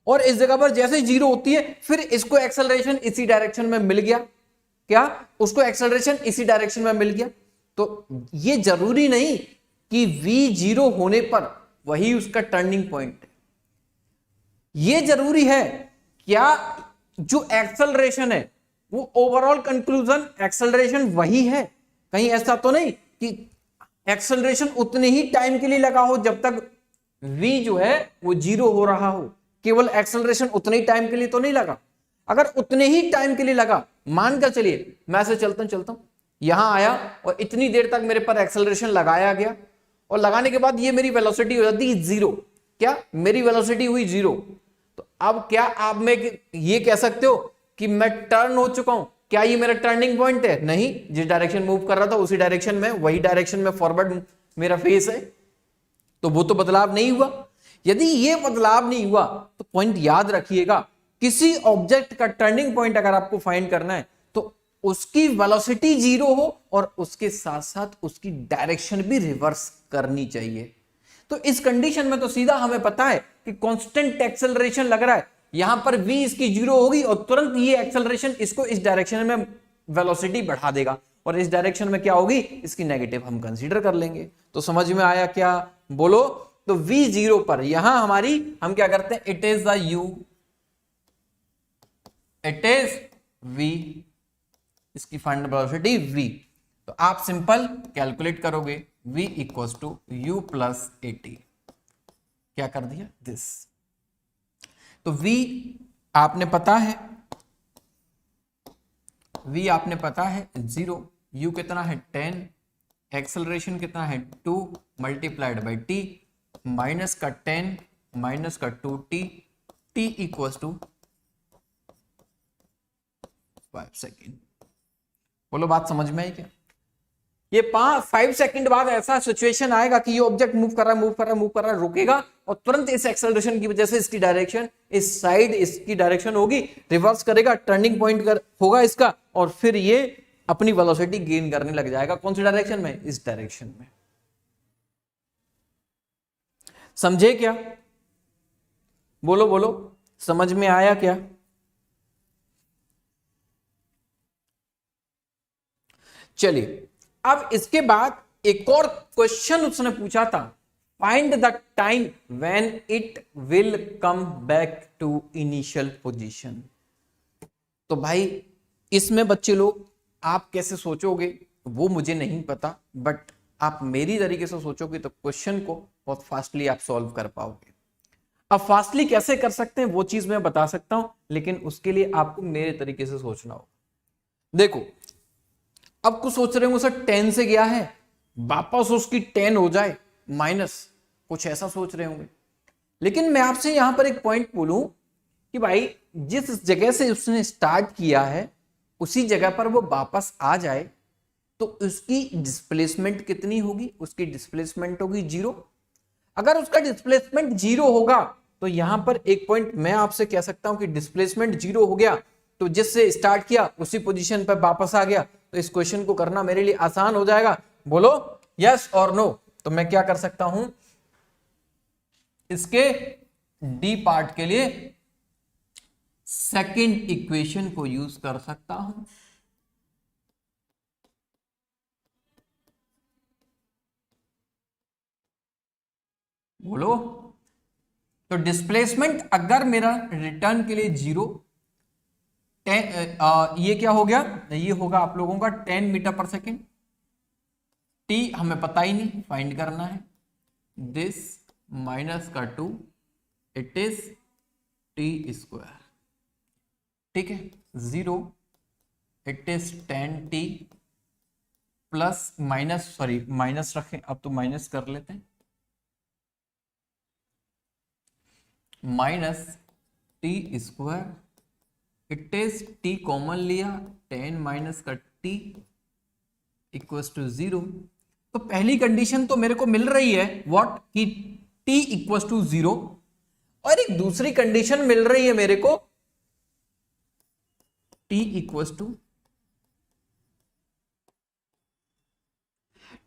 और इस जगह पर जैसे 0 होती है फिर इसको एक्सेलरेशन इसी डायरेक्शन में मिल गया। क्या? उसको एक्सेलरेशन इसी डायरेक्शन में मिल गया। तो ये जरूरी नहीं कि v 0 होने पर वही उसका टर्निंग पॉइंट है। ये जरूरी है क्या जो एक्सेलरेशन है वो ओवरऑल कंक्लूजन एक्सेलरेशन वही है। कहीं ऐसा तो नहीं कि एक्सेलरेशन उतने ही टाइम के लिए लगा हो जब तक v जो है वो 0 हो रहा हो, केवल एक्सेलरेशन उतने ही टाइम के लिए तो नहीं लगा। अगर उतने ही टाइम के लिए लगा, मानकर चलिए मैं ऐसे चलता हूं, यहां आया और इतनी देर तक मेरे पर एक्सेलरेशन लगाया गया, और लगाने के बाद ये मेरी वेलोसिटी हो जाती है 0। क्या? मेरी वेलोसिटी हुई 0। तो अब क्या आप में ये कह सकते हो कि मैं टर्न हो चुका हूं? क्या ये मेरा टर्निंग पॉइंट है? नहीं, जिस डायरेक्शन मूव कर रहा था उसी डायरेक्शन में, वही डायरेक्शन में फॉरवर्ड मेरा फेस है, तो वो तो बदलाव नहीं हुआ। यदि ये बदलाव नहीं हुआ तो पॉइंट याद रखिएगा, किसी ऑब्जेक्ट का टर्निंग पॉइंट अगर आपको फाइंड करना है तो उसकी वेलोसिटी जीरो हो और उसके साथ साथ उसकी डायरेक्शन भी रिवर्स करनी चाहिए। तो इस कंडीशन में तो सीधा हमें पता है कि कांस्टेंट एक्सेलरेशन लग रहा है, यहां पर v इसकी जीरो होगी और तुरंत ये एक्सेलरेशन इसको इस डायरेक्शन में वेलोसिटी बढ़ा देगा, और इस डायरेक्शन में क्या होगी, इसकी नेगेटिव हम कंसीडर कर लेंगे। तो समझ में आया क्या, बोलो। तो v जीरो पर यहां हमारी हम क्या करते हैं, it is the u, it is v, इसकी फाइनल वेलोसिटी v। तो आप सिंपल कैलकुलेट करोगे v equals to u plus at, क्या कर दिया दिस। तो v आपने पता है, v आपने पता है 0, u कितना है 10, एक्सेलरेशन कितना है 2 मल्टीप्लाइड बाई t, माइनस का 10 माइनस का 2t, t equals to 5 second. बोलो बात समझ में आई क्या। ये 5 सेकंड बाद ऐसा सिचुएशन आएगा कि ये ऑब्जेक्ट मूव कर रहा है, रुकेगा और तुरंत इस एक्सेलरेशन की वजह से इसकी डायरेक्शन इस साइड, इसकी डायरेक्शन होगी, रिवर्स करेगा, टर्निंग पॉइंट होगा इसका, और फिर ये अपनी वेलोसिटी गेन करने लग जाएगा। कौन सी डायरेक्शन में, इस डायरेक्शन में। समझे क्या, बोलो बोलो, समझ में आया क्या। चलिए अब इसके बाद एक और क्वेश्चन उसने पूछा था, find the time when it will come back to initial position. तो भाई इसमें बच्चे लोग आप कैसे सोचोगे वो मुझे नहीं पता, बट आप मेरी तरीके से सोचोगे तो क्वेश्चन को बहुत फास्टली आप सॉल्व कर पाओगे। अब फास्टली कैसे कर सकते हैं वो चीज मैं बता सकता हूं, लेकिन उसके लिए आपको मेरे तरीके से सोचना होगा। देखो अब कुछ सोच रहे होंगे सर 10 से गया है, वापस उसकी 10 हो जाए माइनस, कुछ ऐसा सोच रहे होंगे। लेकिन मैं आपसे यहां पर एक पॉइंट बोलूं कि भाई जिस जगह से उसने स्टार्ट किया है उसी जगह पर वो वापस आ जाए तो उसकी डिस्प्लेसमेंट कितनी होगी, उसकी डिस्प्लेसमेंट होगी 0। अगर उसका डिस्प्लेसमेंट 0 होगा तो यहां पर एक पॉइंट मैं आपसे कह सकता हूं कि डिस्प्लेसमेंट 0 हो गया तो जिससे स्टार्ट किया उसी पोजीशन पर वापस आ गया, तो इस क्वेश्चन को करना मेरे लिए आसान हो जाएगा। बोलो यस और नो। तो मैं क्या कर सकता हूं, इसके डी पार्ट के लिए सेकंड इक्वेशन को यूज कर सकता हूं। बोलो, तो डिस्प्लेसमेंट अगर मेरा रिटर्न के लिए 0, ये क्या हो गया, ये होगा आप लोगों का 10 मीटर पर सेकेंड। टी हमें पता ही नहीं, फाइंड करना है। दिस माइनस का 2, इट इज टी स्क्वायर, ठीक है। 0, it is 10t plus minus, sorry minus रखें, अब तो माइनस कर लेते हैं, minus T square, it is T common लिया, 10 माइनस का टी इक्वल्स टू 0। तो पहली कंडीशन तो मेरे को मिल रही है व्हाट, कि टी इक्वल्स टू 0, और एक दूसरी कंडीशन मिल रही है मेरे को टी इक्वल्स टू,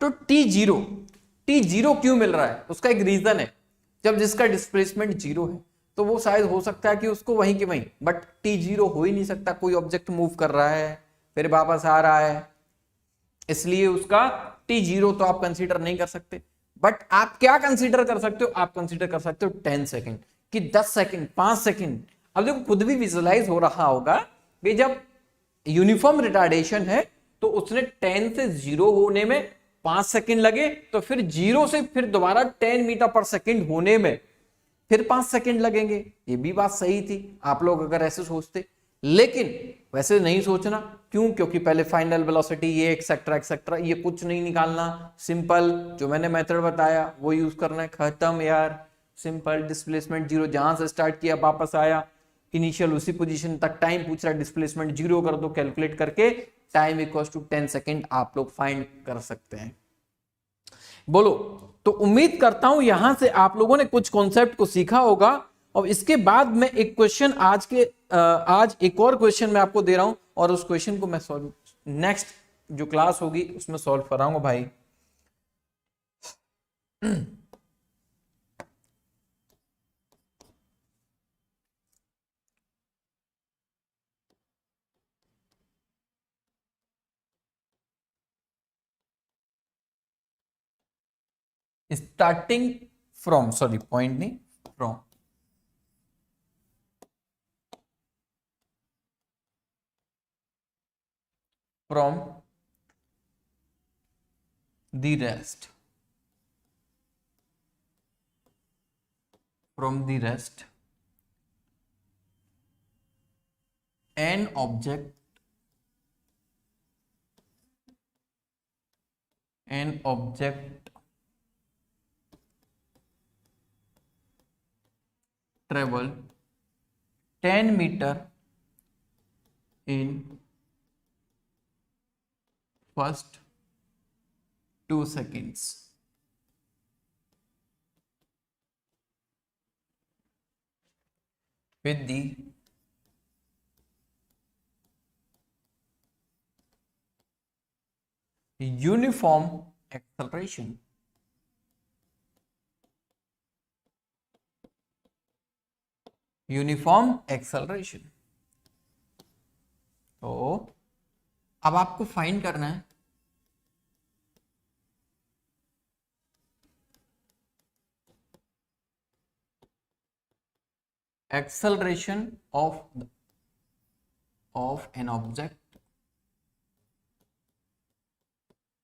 तो टी जीरो क्यों मिल रहा है, उसका एक रीजन है। जब जिसका डिस्प्लेसमेंट 0 है तो वो शायद हो सकता है कि उसको वहीं के वहीं, बट t0 हो ही नहीं सकता, कोई ऑब्जेक्ट मूव कर रहा है फिर वापस आ रहा है, इसलिए उसका t0 तो आप कंसीडर नहीं कर सकते। बट आप क्या कंसीडर कर सकते हो, आप कंसीडर कर सकते हो 10 सेकेंड कि 10 सेकेंड 5 सेकेंड। अब देखो खुद भी विजुअलाइज हो रहा होगा कि जब यूनिफॉर्म रिटार्डेशन है तो उसने 10 से 0 होने में 5 सेकेंड लगे, तो फिर 0 से फिर दोबारा 10 मीटर पर सेकेंड होने में फिर 5 सेकेंड लगेंगे। ये भी बात सही थी आप लोग अगर ऐसे सोचते, लेकिन वैसे नहीं सोचना। क्यों, क्योंकि पहले फाइनल वेलोसिटी ये एक्सेट्रा ये कुछ नहीं निकालना, सिंपल जो मैंने मेथड बताया वो यूज करना है, खत्म यार। सिंपल डिस्प्लेसमेंट 0, जहां से स्टार्ट किया वापस आया इनिशियल उसी पोजीशन तक, टाइम पूछ रहा है डिस्प्लेसमेंट 0 कर दो, कैलकुलेट करके टाइम इक्वल्स टू 10 सेकेंड आप लोग फाइंड कर सकते हैं। बोलो, तो उम्मीद करता हूं यहां से आप लोगों ने कुछ कॉन्सेप्ट को सीखा होगा। और इसके बाद मैं एक क्वेश्चन आज एक और क्वेश्चन मैं आपको दे रहा हूं और उस क्वेश्चन को मैं नेक्स्ट जो क्लास होगी उसमें सॉल्व कराऊंगा भाई। स्टार्टिंग फ्रॉम, सॉरी पॉइंट नहीं, from from the rest, from the rest an object, an object travel 10 meter in first 2 seconds with the uniform acceleration, uniform acceleration. तो अब आपको फाइंड करना है acceleration of an object,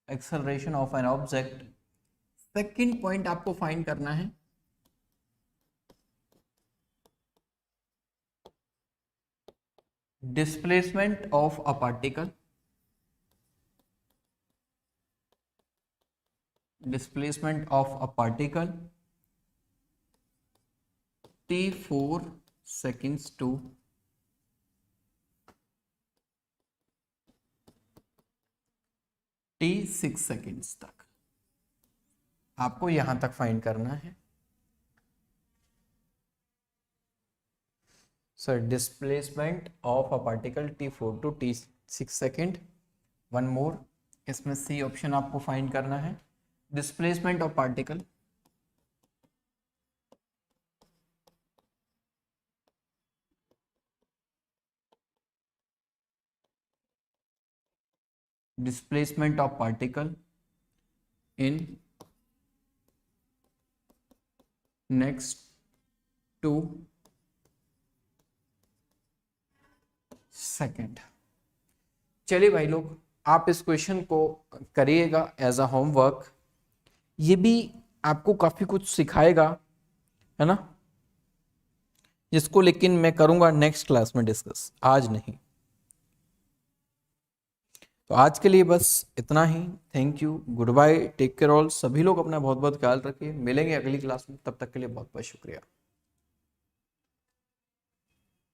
acceleration of an object. Second point आपको find करना है displacement of a particle, displacement of a particle t4 seconds to t6 seconds तक, आपको यहां तक फाइंड करना है। Sir displacement of a particle t4 to t6 second. One more, इसमें सी ऑप्शन आपको फाइंड करना है displacement of particle displacement of particle in next 2 second. चलिए भाई लोग, आप इस क्वेश्चन को करिएगा एज अ होमवर्क, ये भी आपको काफी कुछ सिखाएगा, है ना, जिसको लेकिन मैं करूंगा नेक्स्ट क्लास में डिस्कस, आज नहीं। तो आज के लिए बस इतना ही। Thank you, goodbye, take care all. सभी लोग अपना बहुत बहुत ख्याल रखिए, मिलेंगे अगली क्लास में, तब तक के लिए बहुत बहुत शुक्रिया।